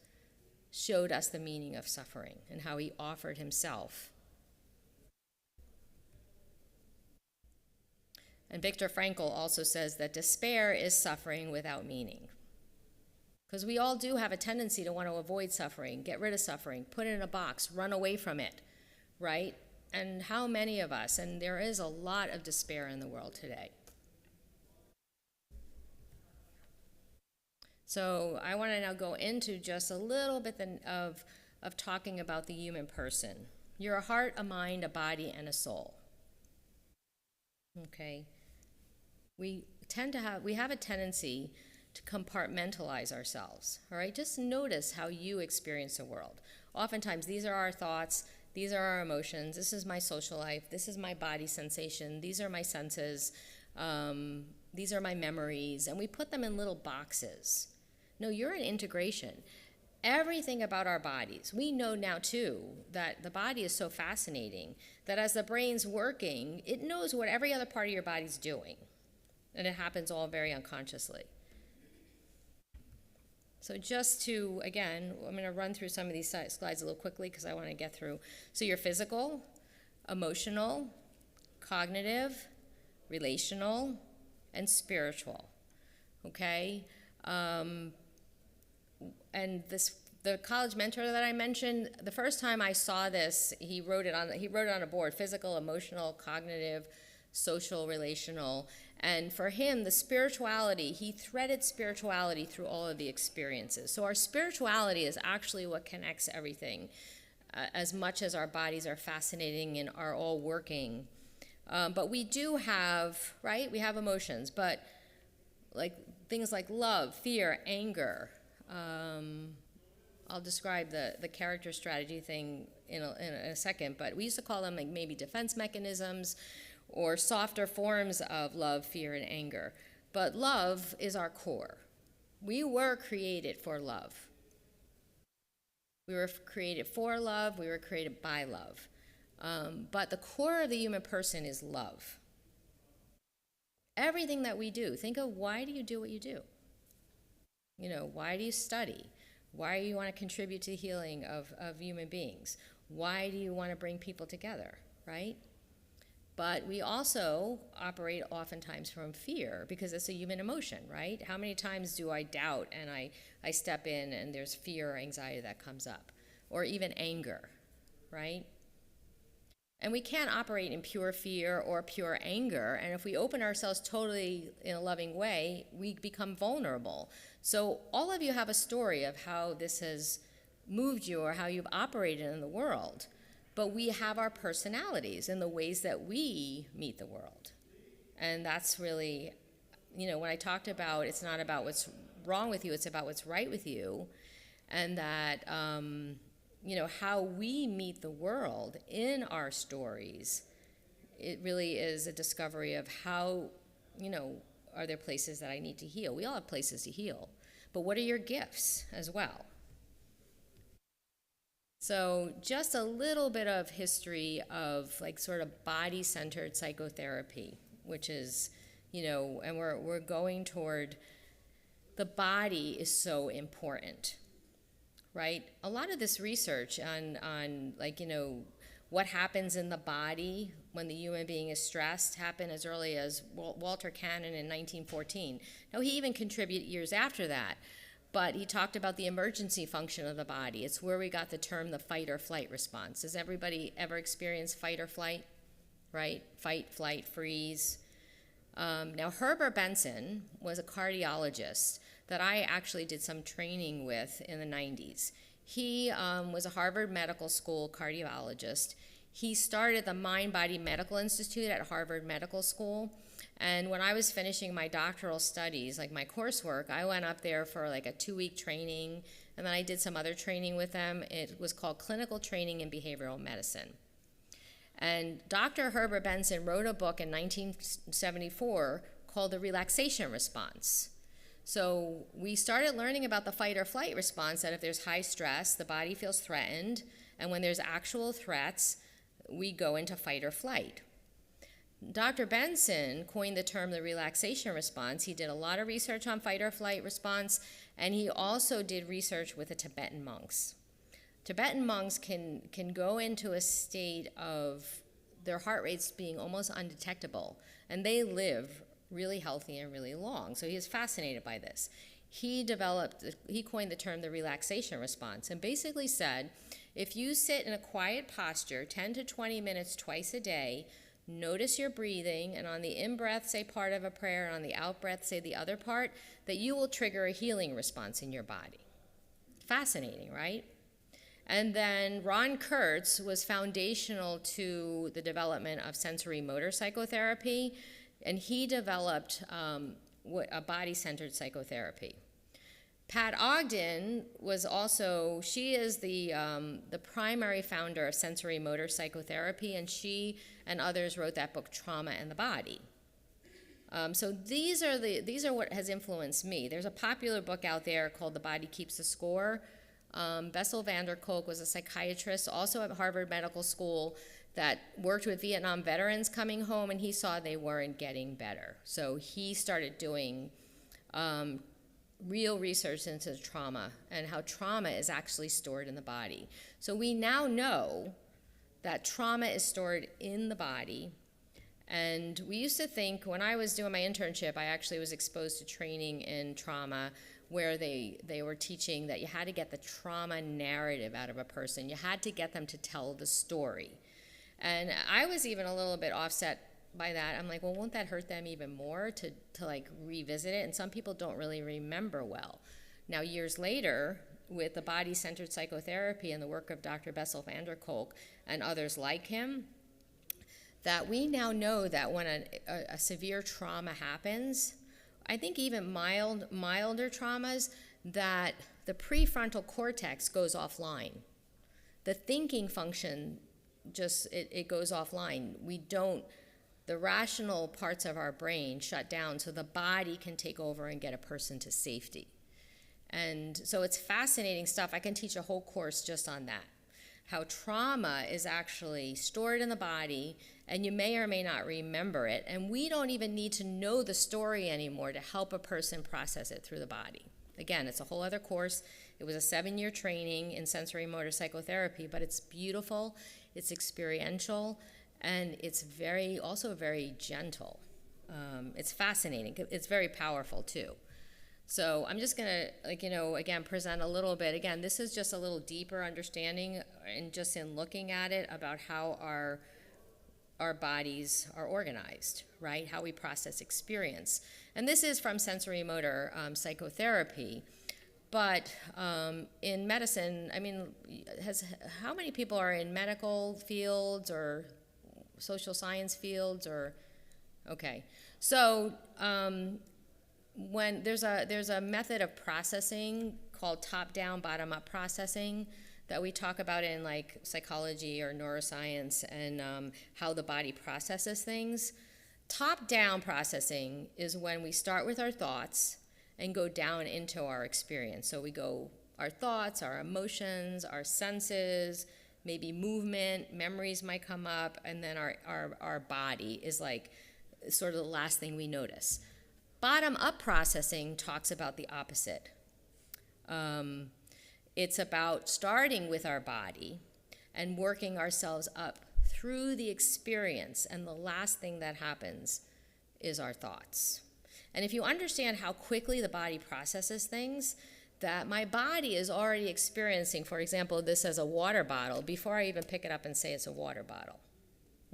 showed us the meaning of suffering and how he offered himself. And Viktor Frankl also says that despair is suffering without meaning. Because we all do have a tendency to want to avoid suffering, get rid of suffering, put it in a box, run away from it, right? And how many of us, and there is a lot of despair in the world today. So I want to now go into just a little bit of talking about the human person. You're a heart, a mind, a body, and a soul. Okay? We have a tendency to compartmentalize ourselves, all right? Just notice how you experience the world. Oftentimes, these are our thoughts, these are our emotions, this is my social life, this is my body sensation, these are my senses, these are my memories, and we put them in little boxes. No, you're an integration. Everything about our bodies. We know now, too, that the body is so fascinating that as the brain's working, it knows what every other part of your body's doing. And it happens all very unconsciously. So just to, again, I'm going to run through some of these slides a little quickly because I want to get through. So you're physical, emotional, cognitive, relational, and spiritual. Okay? And the college mentor that I mentioned, the first time I saw this, he wrote it on a board: physical, emotional, cognitive, social, relational. And for him, the spirituality, he threaded spirituality through all of the experiences. So our spirituality is actually what connects everything, as much as our bodies are fascinating and are all working. But we do have, right? We have emotions, but things like love, fear, anger. I'll describe the character strategy thing in a second, but we used to call them maybe defense mechanisms or softer forms of love, fear, and anger. But love is our core. We were created for love. We were created for love. We were created by love. But the core of the human person is love. Everything that we do, think of why do you do what you do? Why do you study? Why do you want to contribute to the healing of human beings? Why do you want to bring people together, right? But we also operate oftentimes from fear because it's a human emotion, right? How many times do I doubt and I step in and there's fear or anxiety that comes up? Or even anger, right? And we can't operate in pure fear or pure anger. And if we open ourselves totally in a loving way, we become vulnerable. So all of you have a story of how this has moved you or how you've operated in the world. But we have our personalities and the ways that we meet the world. And that's really when I talked about it's not about what's wrong with you, it's about what's right with you, and that, how we meet the world in our stories, it really is a discovery of how, are there places that I need to heal? We all have places to heal, but what are your gifts as well? So just a little bit of history of like sort of body-centered psychotherapy, which is, and we're going toward the body is so important, right? A lot of this research on like, what happens in the body when the human being is stressed happened as early as Walter Cannon in 1914. Now, he even contributed years after that. But he talked about the emergency function of the body. It's where we got the term the fight or flight response. Does everybody ever experience fight or flight? Right? Fight, flight, freeze. Now, Herbert Benson was a cardiologist that I actually did some training with in the 90s. He was a Harvard Medical School cardiologist. He started the Mind Body Medical Institute at Harvard Medical School. And when I was finishing my doctoral studies, like my coursework, I went up there for like a 2-week training, and then I did some other training with them. It was called Clinical Training in Behavioral Medicine. And Dr. Herbert Benson wrote a book in 1974 called The Relaxation Response. So we started learning about the fight or flight response, that if there's high stress, the body feels threatened, and when there's actual threats, we go into fight or flight. Dr. Benson coined the term the relaxation response. He did a lot of research on fight or flight response, and he also did research with the Tibetan monks. Tibetan monks can go into a state of their heart rates being almost undetectable, and they live really healthy and really long. So he was fascinated by this. He coined the term the relaxation response, and basically said, if you sit in a quiet posture 10 to 20 minutes twice a day, notice your breathing, and on the in-breath, say part of a prayer, and on the out-breath, say the other part, that you will trigger a healing response in your body. Fascinating, right? And then Ron Kurtz was foundational to the development of sensory motor psychotherapy, and he developed a body-centered psychotherapy. Pat Ogden was also, she is the primary founder of sensory motor psychotherapy, and she and others wrote that book, Trauma and the Body. So these are what has influenced me. There's a popular book out there called The Body Keeps the Score. Bessel van der Kolk was a psychiatrist, also at Harvard Medical School, that worked with Vietnam veterans coming home, and he saw they weren't getting better. So he started doing real research into trauma and how trauma is actually stored in the body. So we now know that trauma is stored in the body. And we used to think, when I was doing my internship, I actually was exposed to training in trauma where they were teaching that you had to get the trauma narrative out of a person. You had to get them to tell the story. And I was even a little bit offset by that. I'm like, well, won't that hurt them even more to like revisit it? And some people don't really remember well. Now, years later, with the body-centered psychotherapy and the work of Dr. Bessel van der Kolk and others like him, that we now know that when a severe trauma happens, I think even milder traumas, that the prefrontal cortex goes offline. The thinking function it goes offline. The rational parts of our brain shut down so the body can take over and get a person to safety. And so it's fascinating stuff. I can teach a whole course just on that. How trauma is actually stored in the body, and you may or may not remember it. And we don't even need to know the story anymore to help a person process it through the body. Again, it's a whole other course. It was a 7-year training in sensory motor psychotherapy, but it's beautiful, it's experiential, and it's also very gentle. It's fascinating. It's very powerful too. So I'm just gonna, again, present a little bit. Again, this is just a little deeper understanding, and just in looking at it, about how our bodies are organized, right? How we process experience. And this is from sensory motor psychotherapy. But in medicine, how many people are in medical fields or social science fields or, okay. So when there's a method of processing called top-down, bottom-up processing that we talk about in like psychology or neuroscience, and how the body processes things. Top-down processing is when we start with our thoughts and go down into our experience. So we go our thoughts, our emotions, our senses, maybe movement, memories might come up, and then our body is like sort of the last thing we notice. Bottom-up processing talks about the opposite. It's about starting with our body and working ourselves up through the experience, and the last thing that happens is our thoughts. And if you understand how quickly the body processes things, that my body is already experiencing, for example, this as a water bottle before I even pick it up and say it's a water bottle.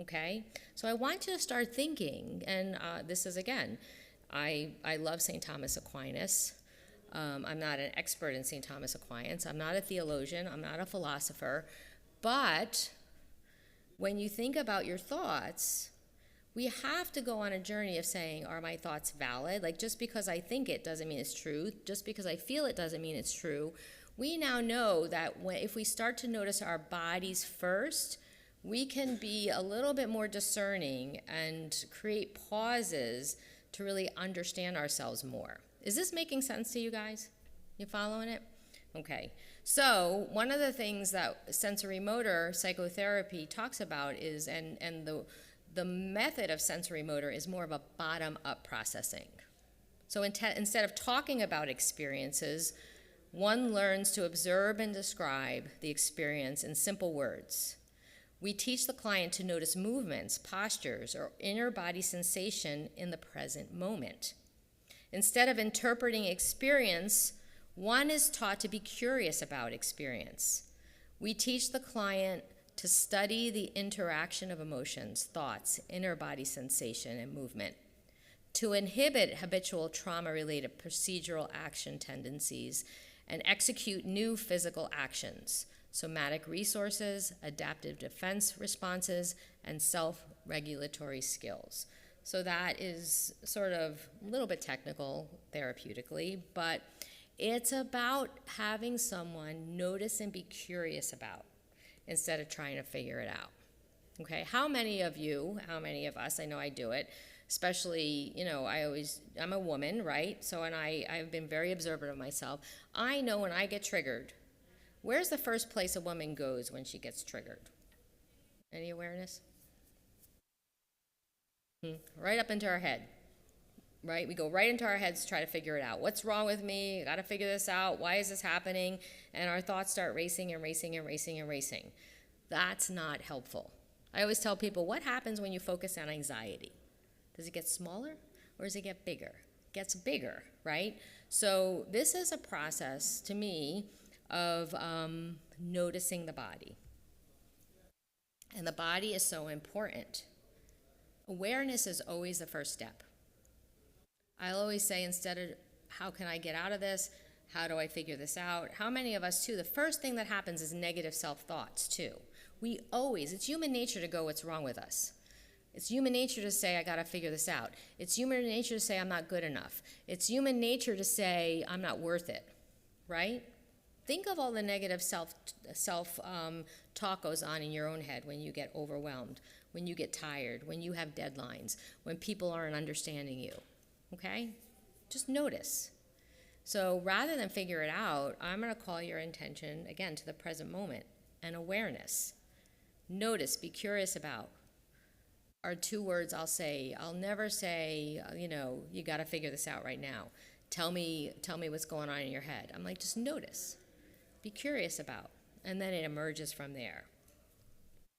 Okay? So I want you to start thinking, and this is, again, I love St. Thomas Aquinas. I'm not an expert in St. Thomas Aquinas. I'm not a theologian. I'm not a philosopher. But when you think about your thoughts, we have to go on a journey of saying, are my thoughts valid? Like, just because I think it doesn't mean it's true. Just because I feel it doesn't mean it's true. We now know that if we start to notice our bodies first, we can be a little bit more discerning and create pauses to really understand ourselves more. Is this making sense to you guys? You following it? Okay. So one of the things that sensory motor psychotherapy talks about is, and the method of sensory motor is more of a bottom-up processing. So instead of talking about experiences, one learns to observe and describe the experience in simple words. We teach the client to notice movements, postures, or inner body sensation in the present moment. Instead of interpreting experience, one is taught to be curious about experience. We teach the client to study the interaction of emotions, thoughts, inner body sensation, and movement, to inhibit habitual trauma-related procedural action tendencies, and execute new physical actions, somatic resources, adaptive defense responses, and self-regulatory skills. So that is sort of a little bit technical therapeutically, but it's about having someone notice and be curious about instead of trying to figure it out. Okay, how many of us, I know I do it, especially, I'm a woman, right? So, and I've been very observant of myself. I know when I get triggered, where's the first place a woman goes when she gets triggered? Any awareness? Right up into our head, right? We go right into our heads to try to figure it out. What's wrong with me? I got to figure this out. Why is this happening? And our thoughts start racing and racing and racing and racing. That's not helpful. I always tell people, what happens when you focus on anxiety? Does it get smaller or does it get bigger? It gets bigger, right? So this is a process, to me, of noticing the body. And the body is so important. Awareness is always the first step. I'll always say, instead of how can I get out of this, how do I figure this out? How many of us, too, the first thing that happens is negative self-thoughts, too. It's human nature to go, what's wrong with us? It's human nature to say, I got to figure this out. It's human nature to say, I'm not good enough. It's human nature to say, I'm not worth it, right? Think of all the negative self-talk goes on in your own head when you get overwhelmed, when you get tired, when you have deadlines, when people aren't understanding you, okay? Just notice. So rather than figure it out, I'm going to call your attention, again, to the present moment and awareness. Notice, be curious about. Are two words I'll say. I'll never say, you got to figure this out right now. Tell me what's going on in your head. I'm like, just notice. Be curious about. And then it emerges from there.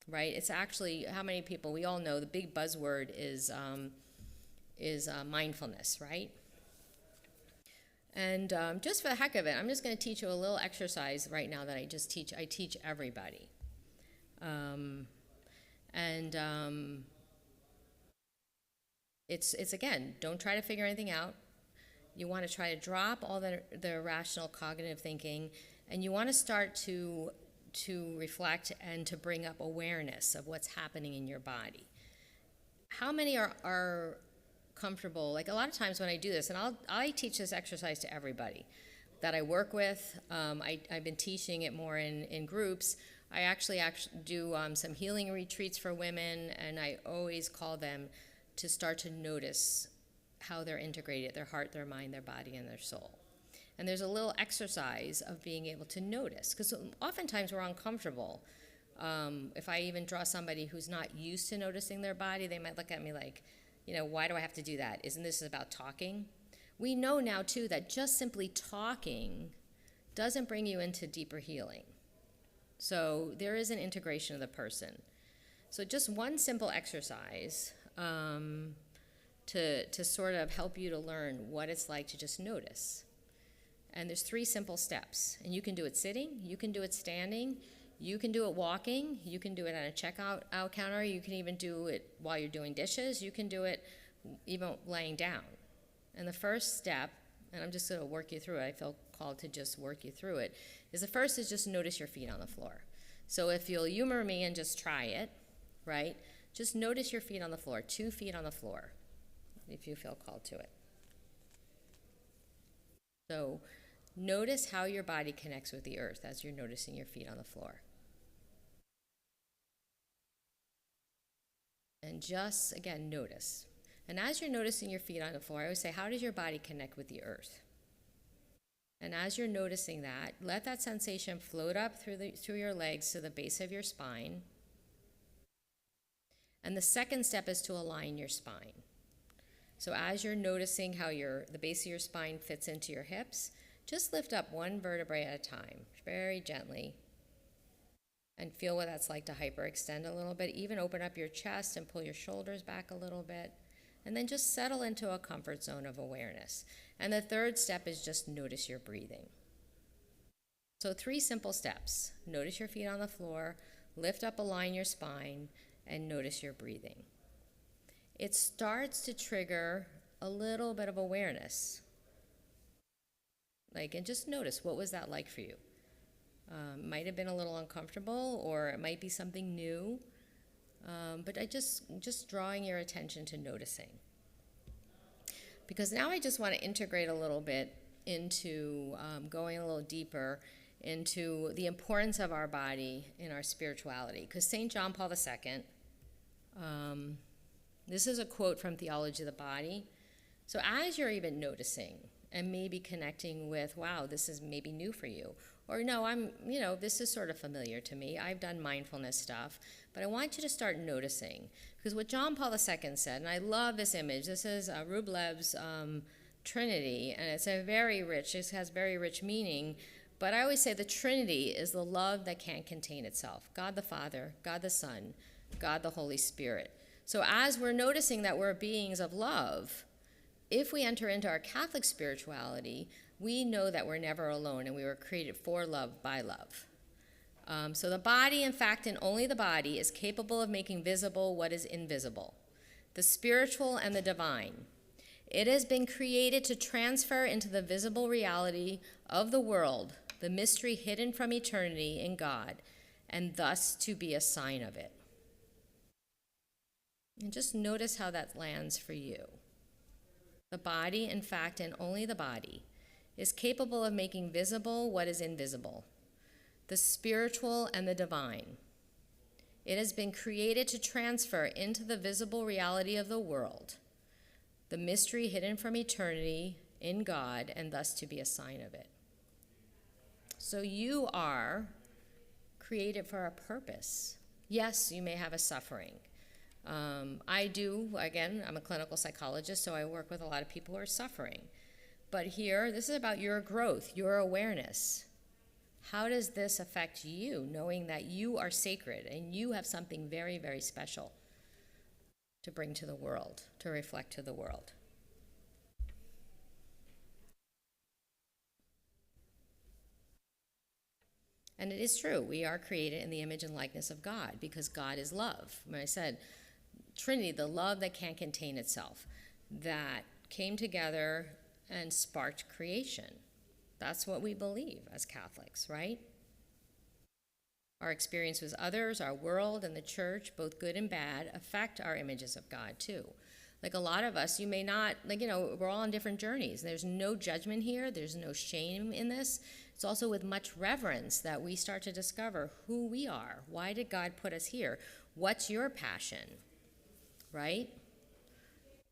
Right? It's actually, how many people, we all know the big buzzword is mindfulness, right? And just for the heck of it, I'm just going to teach you a little exercise right now that I teach everybody. It's again, don't try to figure anything out. You want to try to drop all the irrational cognitive thinking, and you want to start to reflect and to bring up awareness of what's happening in your body. How many are comfortable, like a lot of times when I do this, and I teach this exercise to everybody that I work with. I've been teaching it more in groups. I actually do some healing retreats for women, and I always call them to start to notice how they're integrated, their heart, their mind, their body, and their soul. And there's a little exercise of being able to notice, because oftentimes we're uncomfortable. If I even draw somebody who's not used to noticing their body, they might look at me like, why do I have to do that? Isn't this about talking? We know now, too, that just simply talking doesn't bring you into deeper healing. So there is an integration of the person. So just one simple exercise to sort of help you to learn what it's like to just notice. And there's 3 simple steps. And you can do it sitting, you can do it standing, you can do it walking, you can do it on a checkout counter, you can even do it while you're doing dishes, you can do it even laying down. And the first step, and I'm just going to work you through it, I feel called to just work you through it, is the first is just notice your feet on the floor. So if you'll humor me and just try it, right, just notice your feet on the floor, 2 feet on the floor, if you feel called to it. So notice how your body connects with the earth as you're noticing your feet on the floor. And just, again, notice. And as you're noticing your feet on the floor, I always say, how does your body connect with the earth? And as you're noticing that, let that sensation float up through your legs to the base of your spine. And the second step is to align your spine. So as you're noticing how the base of your spine fits into your hips, just lift up 1 vertebrae at a time, very gently, and feel what that's like to hyperextend a little bit. Even open up your chest and pull your shoulders back a little bit. And then just settle into a comfort zone of awareness. And the third step is just notice your breathing. So 3 simple steps. Notice your feet on the floor, lift up, align your spine, and notice your breathing. It starts to trigger a little bit of awareness. And just notice, what was that like for you? Might have been a little uncomfortable, or it might be something new. But I just drawing your attention to noticing. Because now I just want to integrate a little bit into going a little deeper into the importance of our body in our spirituality. Because St. John Paul II, this is a quote from Theology of the Body. So as you're even noticing and maybe connecting with, wow, this is maybe new for you, or no, this is sort of familiar to me. I've done mindfulness stuff, but I want you to start noticing. Because what John Paul II said, and I love this image, this is Rublev's Trinity, and it has very rich meaning, but I always say the Trinity is the love that can't contain itself. God the Father, God the Son, God the Holy Spirit. So as we're noticing that we're beings of love, if we enter into our Catholic spirituality, we know that we're never alone and we were created for love by love. So the body, in fact, and only the body, is capable of making visible what is invisible, the spiritual and the divine. It has been created to transfer into the visible reality of the world the mystery hidden from eternity in God, and thus to be a sign of it. And just notice how that lands for you. The body, in fact, and only the body, is capable of making visible what is invisible, the spiritual and the divine. It has been created to transfer into the visible reality of the world the mystery hidden from eternity in God, and thus to be a sign of it. So you are created for a purpose. Yes, you may have a suffering. I do, again, I'm a clinical psychologist, so I work with a lot of people who are suffering. But here, this is about your growth, your awareness. How does this affect you, knowing that you are sacred and you have something very, very special to bring to the world, to reflect to the world? And it is true, we are created in the image and likeness of God, because God is love. When I said Trinity, the love that can't contain itself, that came together and sparked creation. That's what we believe as Catholics, right? Our experience with others, our world, and the church, both good and bad, affect our images of God too. Like a lot of us, you may not, like, we're all on different journeys. There's no judgment here. There's no shame in this. It's also with much reverence that we start to discover who we are. Why did God put us here? What's your passion? Right?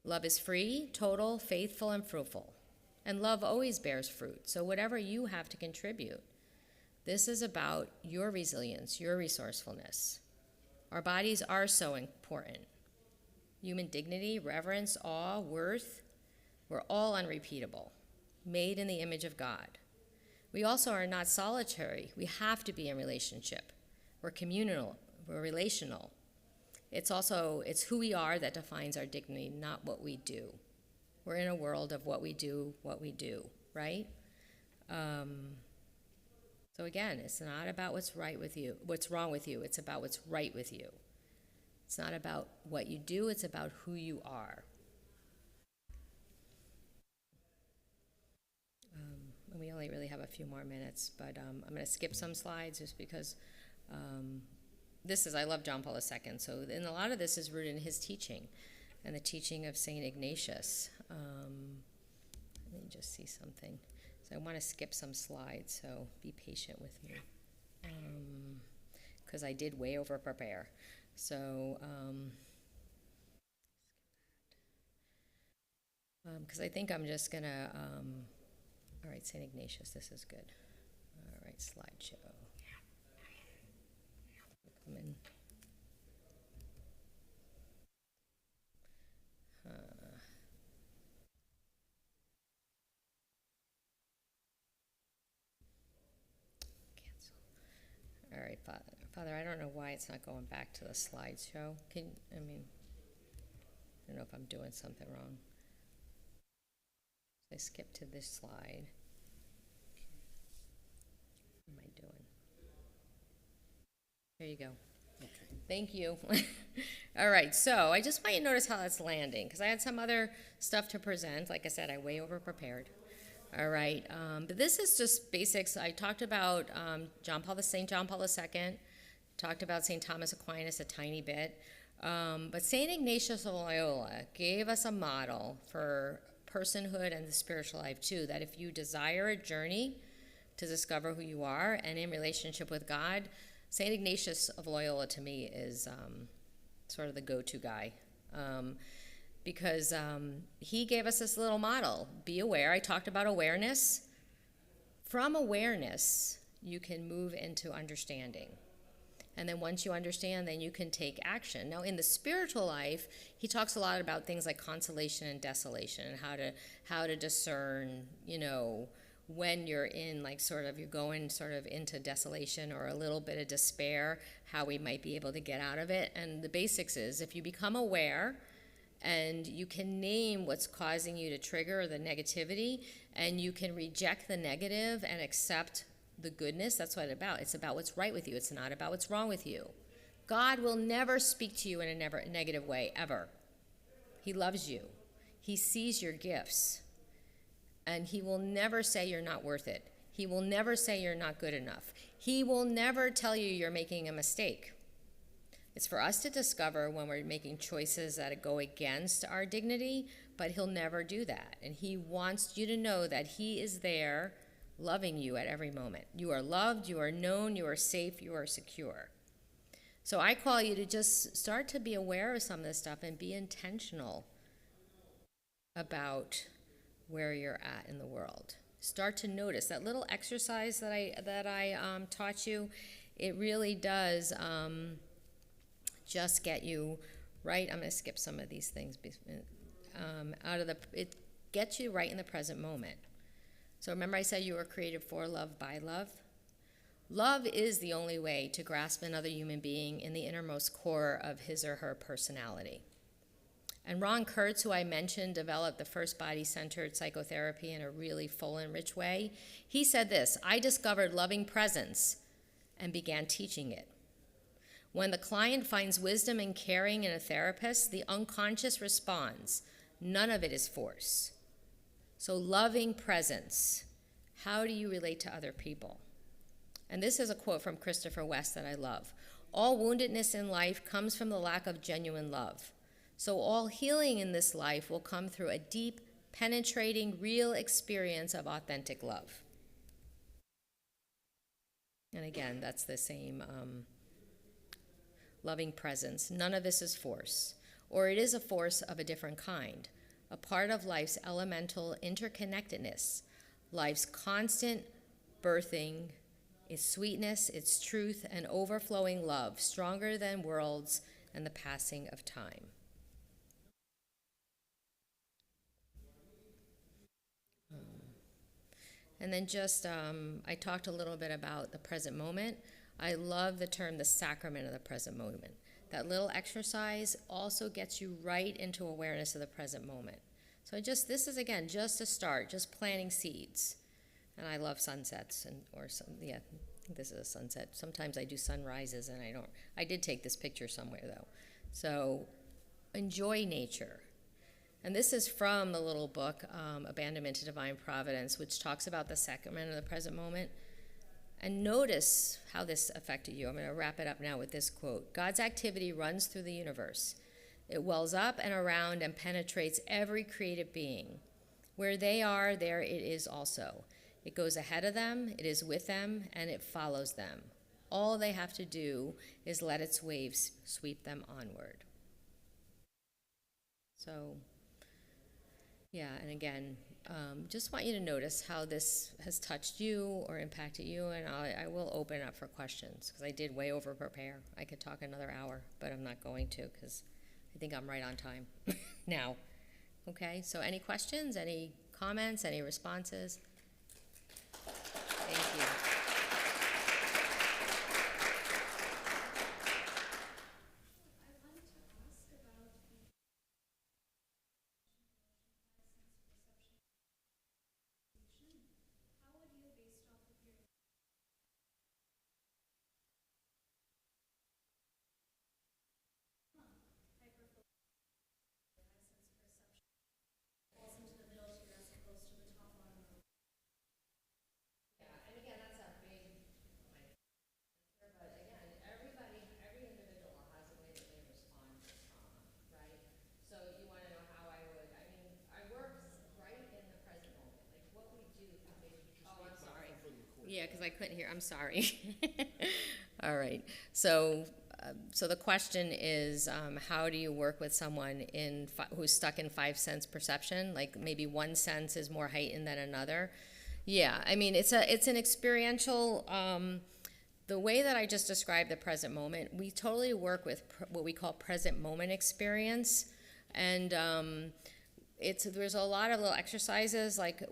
Love is free, total, faithful, and fruitful. And love always bears fruit. So whatever you have to contribute, this is about your resilience, your resourcefulness. Our bodies are so important. Human dignity, reverence, awe, worth, we're all unrepeatable, made in the image of God. We also are not solitary. We have to be in relationship. We're communal, we're relational. It's who we are that defines our dignity, not what we do. We're in a world of what we do, right? So again, it's not about what's wrong with you. It's about what's right with you. It's not about what you do, it's about who you are. And we only really have a few more minutes, but I'm going to skip some slides just because I love John Paul II, and a lot of this is rooted in his teaching and the teaching of St. Ignatius. Let me just see something. So I want to skip some slides, so be patient with me. Because I did way over prepare. So, because I think I'm just going to, all right, St. Ignatius, this is good. All right, slideshow. Come in. All right, Father, I don't know why it's not going back to the slideshow. I don't know if I'm doing something wrong. I skipped to this slide. What am I doing? There you go. Okay. Thank you. All right, so I just want you to notice how that's landing, because I had some other stuff to present. Like I said, I way over prepared. All right, but this is just basics. I talked about St. John Paul II, talked about St. Thomas Aquinas a tiny bit, but St. Ignatius of Loyola gave us a model for personhood and the spiritual life too, that if you desire a journey to discover who you are and in relationship with God, St. Ignatius of Loyola to me is sort of the go-to guy. Because he gave us this little model. Be aware. I talked about awareness. From awareness, you can move into understanding. And then once you understand, then you can take action. Now, in the spiritual life, he talks a lot about things like consolation and desolation, and how to discern, when you're in, you're going sort of into desolation or a little bit of despair, how we might be able to get out of it. And the basics is, if you become aware, and you can name what's causing you to trigger the negativity, and you can reject the negative and accept the goodness. That's what it's about. It's about what's right with you. It's not about what's wrong with you. God will never speak to you in a negative way, ever. He loves you. He sees your gifts. And he will never say you're not worth it. He will never say you're not good enough. He will never tell you you're making a mistake. It's for us to discover when we're making choices that go against our dignity, but he'll never do that. And he wants you to know that he is there loving you at every moment. You are loved, you are known, you are safe, you are secure. So I call you to just start to be aware of some of this stuff and be intentional about where you're at in the world. Start to notice that little exercise that I taught you. It really does just get you right. I'm going to skip some of these things. It gets you right in the present moment. So remember I said you were created for love, by love? Love is the only way to grasp another human being in the innermost core of his or her personality. And Ron Kurtz, who I mentioned, developed the first body-centered psychotherapy in a really full and rich way. He said this: I discovered loving presence and began teaching it. When the client finds wisdom and caring in a therapist, the unconscious responds. None of it is force. So loving presence. How do you relate to other people? And this is a quote from Christopher West that I love. All woundedness in life comes from the lack of genuine love. So all healing in this life will come through a deep, penetrating, real experience of authentic love. And again, that's the same loving presence. None of this is force, or it is a force of a different kind, a part of life's elemental interconnectedness, life's constant birthing, its sweetness, its truth, and overflowing love, stronger than worlds and the passing of time. And then just, I talked a little bit about the present moment. I love the term, the sacrament of the present moment. That little exercise also gets you right into awareness of the present moment. So this is, again, just a start, just planting seeds. And I love sunsets, I think this is a sunset. Sometimes I do sunrises, and I did take this picture somewhere, though. So enjoy nature. And this is from the little book, Abandonment to Divine Providence, which talks about the sacrament of the present moment. And notice how this affected you. I'm going to wrap it up now with this quote. God's activity runs through the universe. It wells up and around and penetrates every created being. Where they are, there it is also. It goes ahead of them, it is with them, and it follows them. All they have to do is let its waves sweep them onward. So, yeah, and again, just want you to notice how this has touched you or impacted you, and I will open up for questions, because I did way over prepare. I could talk another hour, but I'm not going to, because I think I'm right on time now. Okay, so any questions, any comments, any responses? Thank you. Yeah, because I couldn't hear. I'm sorry. All right. So the question is, how do you work with someone who's stuck in 5 sense perception? Like maybe one sense is more heightened than another. Yeah, I mean it's an experiential. The way that I just described the present moment, we totally work with what we call present moment experience, and there's a lot of little exercises like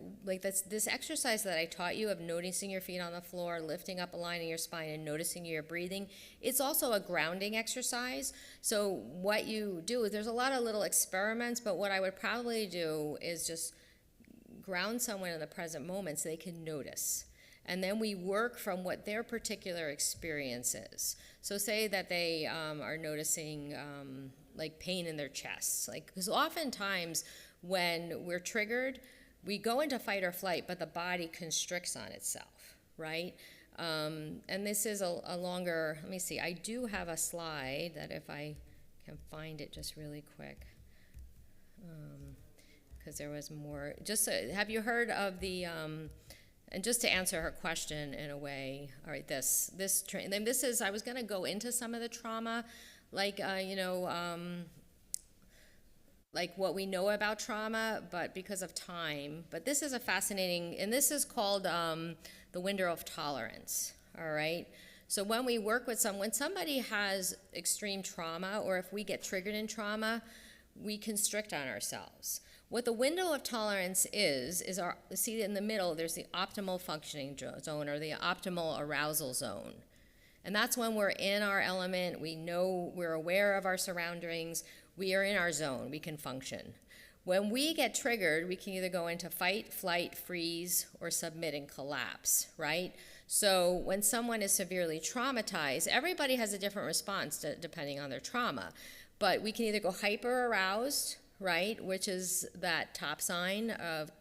this exercise that I taught you of noticing your feet on the floor, lifting up, aligning your spine, and noticing your breathing. It's also a grounding exercise. So what you do is there's a lot of little experiments, but what I would probably do is just ground someone in the present moment so they can notice. And then we work from what their particular experience is. So say that they are noticing like pain in their chests, because oftentimes when we're triggered, we go into fight or flight, but the body constricts on itself, right? And this is a longer, let me see, I do have a slide that if I can find it just really quick, because there was more. Have you heard of the, and just to answer her question in a way, all right, this is, I was gonna go into some of the trauma, like what we know about trauma, but because of time. But this is a fascinating, and this is called the window of tolerance, all right? So when we work with when somebody has extreme trauma, or if we get triggered in trauma, we constrict on ourselves. What the window of tolerance is see in the middle, there's the optimal functioning zone, or the optimal arousal zone. And that's when we're in our element, we're aware of our surroundings, we are in our zone, we can function. When we get triggered, we can either go into fight, flight, freeze, or submit and collapse, right? So when someone is severely traumatized, everybody has a different response depending on their trauma. But we can either go hyper aroused, right, which is that top sign of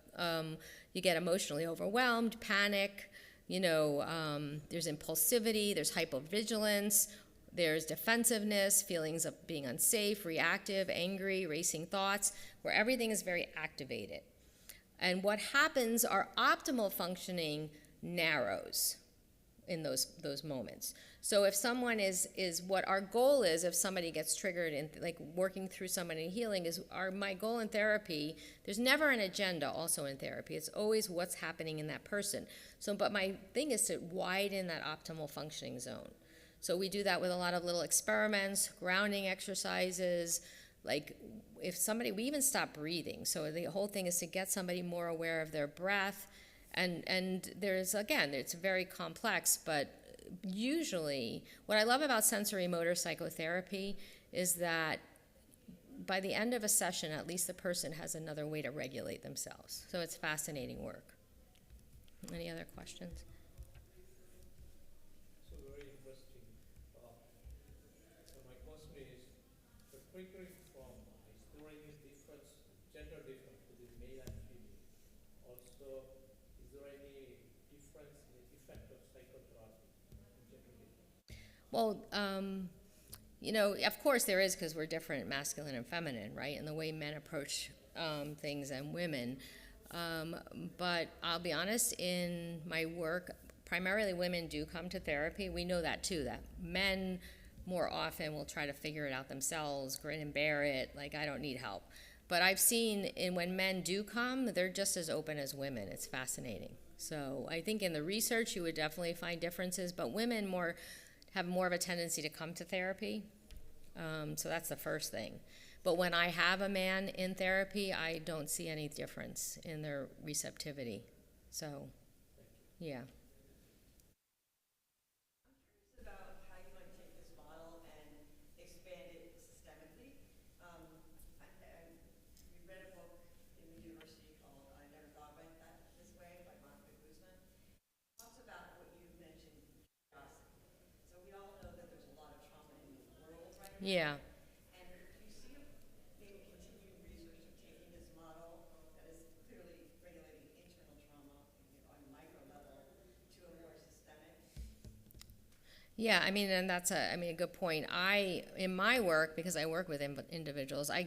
you get emotionally overwhelmed, panic, there's impulsivity, there's hypervigilance, There's defensiveness, feelings of being unsafe, reactive, angry, racing thoughts, where everything is very activated. And what happens, our optimal functioning narrows in those moments. So if someone is what our goal is, if somebody gets triggered in like working through somebody in healing is my goal in therapy, there's never an agenda also in therapy. It's always what's happening in that person. So, but my thing is to widen that optimal functioning zone. So we do that with a lot of little experiments, grounding exercises, like if somebody, we even stop breathing. So the whole thing is to get somebody more aware of their breath. And there's, again, it's very complex, but usually what I love about sensory motor psychotherapy is that by the end of a session, at least the person has another way to regulate themselves. So it's fascinating work. Any other questions? So very interesting. So my question is, the triggering trauma, is there any difference, gender difference between male and female? Also, is there any difference in the effect of psychotherapy in gender difference? Well, you know, of course there is, because we're different, masculine and feminine, right? And the way men approach things and women. But I'll be honest, in my work, primarily women do come to therapy. We know that too, that men more often will try to figure it out themselves, grin and bear it, like I don't need help. But I've seen when men do come, they're just as open as women. It's fascinating. So I think in the research you would definitely find differences, but women have more of a tendency to come to therapy. So that's the first thing. But when I have a man in therapy, I don't see any difference in their receptivity. So, yeah. About how you might take this model and expand it systemically. We read a book in the university called I Never Thought About That This Way by Monica Guzman. It talks about what you mentioned, curiosity. So we all know that there's a lot of trauma in the world right now. Yeah. And do you see maybe continued research of taking this model that is clearly regulating internal trauma on a micro level to a more systemic? Yeah, I mean, and that's a good point. In my work, because I work with individuals, I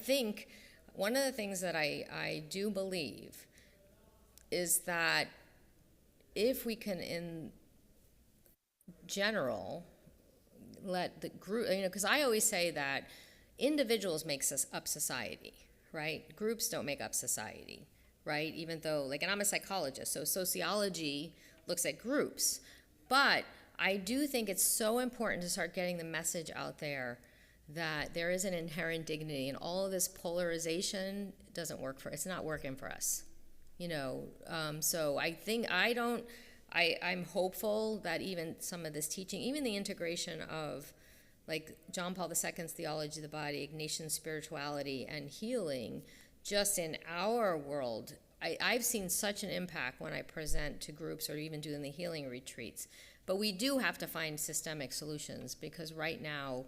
think one of the things that I do believe is that if we can, in general, let the group, because I always say that individuals makes us up society, right? Groups don't make up society, right? Even though, and I'm a psychologist, so sociology looks at groups. But I do think it's so important to start getting the message out there that there is an inherent dignity, and all of this polarization it's not working for us, So I think I'm hopeful that even some of this teaching, even the integration of John Paul II's theology of the body, Ignatian spirituality, and healing, just in our world, I've seen such an impact when I present to groups or even doing the healing retreats. But we do have to find systemic solutions, because right now,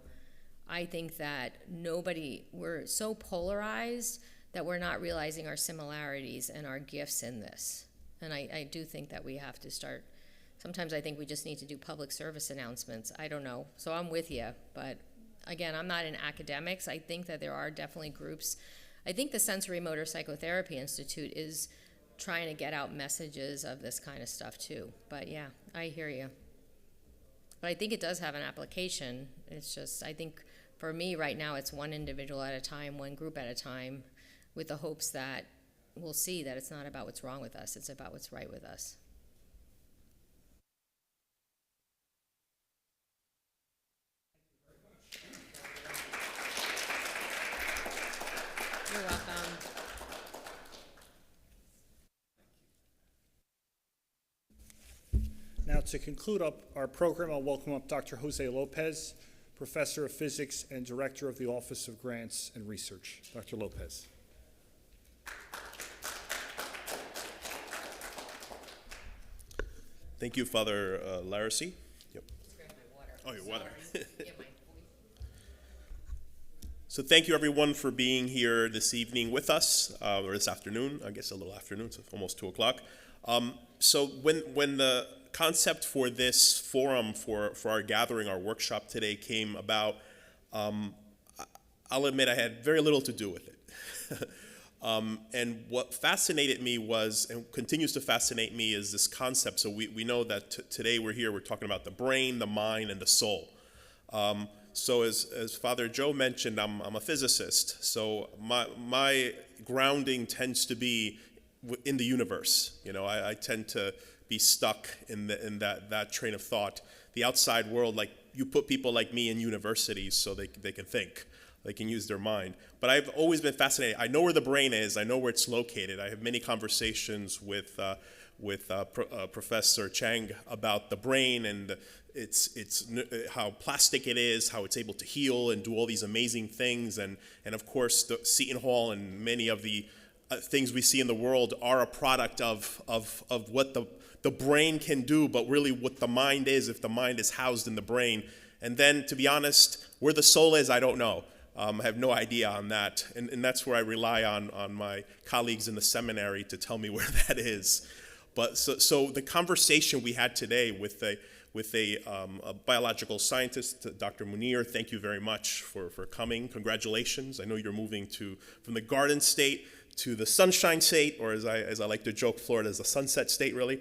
I think that we're so polarized that we're not realizing our similarities and our gifts in this. And I do think that we have to start, sometimes I think we just need to do public service announcements. I don't know. So I'm with you. But again, I'm not in academics. I think that there are definitely groups. I think the Sensory Motor Psychotherapy Institute is trying to get out messages of this kind of stuff too. But yeah, I hear you. But I think it does have an application. It's just, I think for me right now, it's one individual at a time, one group at a time, with the hopes that we'll see that it's not about what's wrong with us, it's about what's right with us. You're welcome. Now, to conclude our program, I'll welcome up Dr. Jose Lopez, Professor of Physics and Director of the Office of Grants and Research. Dr. Lopez. Thank you, Father Laracy. Yep. Oh, your water. So thank you, everyone, for being here this evening with us, or this afternoon. I guess a little afternoon, so almost 2 o'clock. So when the concept for this forum, for our gathering, our workshop today came about, I'll admit I had very little to do with it. And what fascinated me was, and continues to fascinate me, is this concept. So we know that today we're talking about the brain, the mind, and the soul. So as Father Joe mentioned, I'm a physicist. So my grounding tends to be in the universe. I tend to be stuck in that train of thought. The outside world, like you put people like me in universities so they can think. They can use their mind. But I've always been fascinated. I know where the brain is. I know where it's located. I have many conversations with Professor Chang about the brain and it's how plastic it is, how it's able to heal and do all these amazing things. And of course, the Seton Hall and many of the things we see in the world are a product of what the brain can do, but really what the mind is, if the mind is housed in the brain. And then, to be honest, where the soul is, I don't know. I have no idea on that. And that's where I rely on my colleagues in the seminary to tell me where that is. But so the conversation we had today with a biological scientist, Dr. Muneer, thank you very much for coming. Congratulations. I know you're moving from the Garden State to the Sunshine State, or as I like to joke, Florida is the Sunset State, really.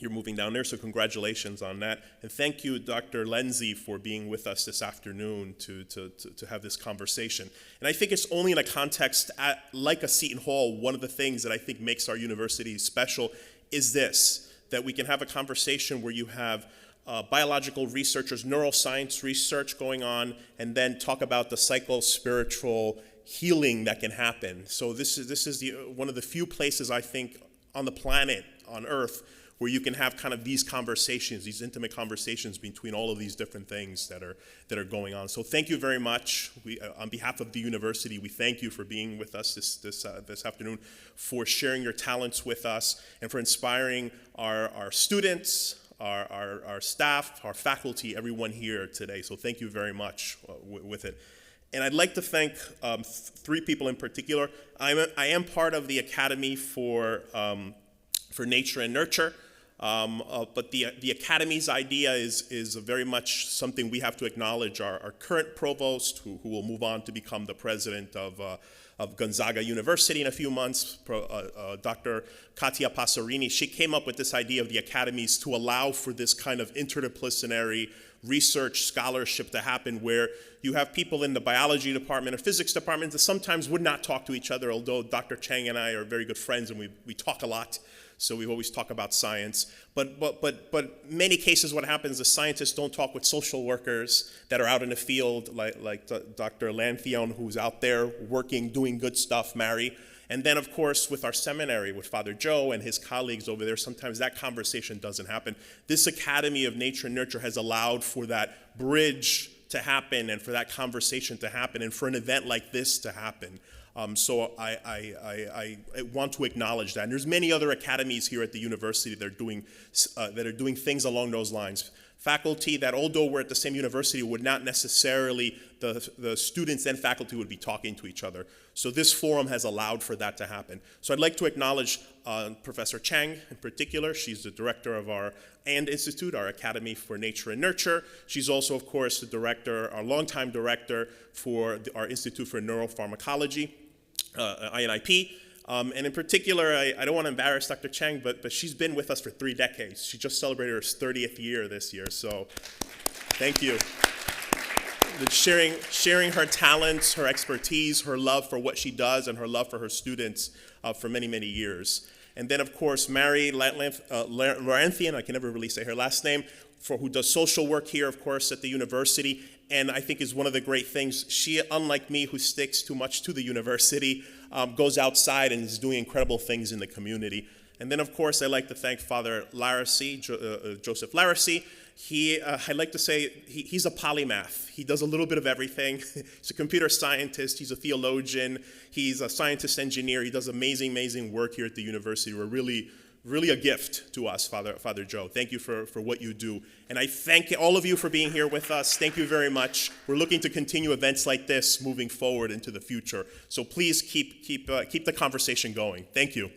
You're moving down there, so congratulations on that. And thank you, Dr. Lenzi, for being with us this afternoon to have this conversation. And I think it's only in a context like a Seton Hall, one of the things that I think makes our university special is this, that we can have a conversation where you have biological researchers, neuroscience research going on, and then talk about the psycho-spiritual healing that can happen. So this is one of the few places, I think, on the planet, on Earth, where you can have kind of these conversations, these intimate conversations between all of these different things that are going on. So thank you very much. On behalf of the university, we thank you for being with us this afternoon, for sharing your talents with us, and for inspiring our students, our staff, our faculty, everyone here today. So thank you very much with it. And I'd like to thank three people in particular. I am part of the Academy for Nature and Nurture, but the Academy's idea is very much something we have to acknowledge. Our current provost, who will move on to become the president of Gonzaga University in a few months, Dr. Katia Passerini, she came up with this idea of the academies to allow for this kind of interdisciplinary research scholarship to happen, where you have people in the biology department or physics department that sometimes would not talk to each other, although Dr. Chang and I are very good friends and we talk a lot. So we always talk about science. But many cases what happens is scientists don't talk with social workers that are out in the field, like Dr. Lanthion, who's out there working, doing good stuff, Mary. And then, of course, with our seminary, with Father Joe and his colleagues over there, sometimes that conversation doesn't happen. This Academy of Nature and Nurture has allowed for that bridge to happen and for that conversation to happen and for an event like this to happen. So I want to acknowledge that. And there's many other academies here at the university that are doing things along those lines. Faculty that, although we're at the same university, would not necessarily, the students and faculty would be talking to each other. So this forum has allowed for that to happen. So I'd like to acknowledge Professor Chang in particular. She's the director of our Institute, our Academy for Nature and Nurture. She's also, of course, the director, our longtime director for our Institute for Neuropharmacology, INIP. And in particular, I don't want to embarrass Dr. Chang, but she's been with us for 3 decades. She just celebrated her 30th year this year, so thank you. Sharing her talents, her expertise, her love for what she does, and her love for her students for many, many years. And then, of course, Mary Laranthian, I can never really say her last name, who does social work here, of course, at the university, and I think is one of the great things. She, unlike me, who sticks too much to the university, goes outside and is doing incredible things in the community. And then, of course, I'd like to thank Father Larissy, Joseph Larissy. I'd like to say he's a polymath. He does a little bit of everything. He's a computer scientist. He's a theologian. He's a scientist engineer. He does amazing, amazing work here at the university. We're really a gift to us, Father Joe. Thank you for what you do. And I thank all of you for being here with us. Thank you very much. We're looking to continue events like this moving forward into the future. So please keep the conversation going. Thank you.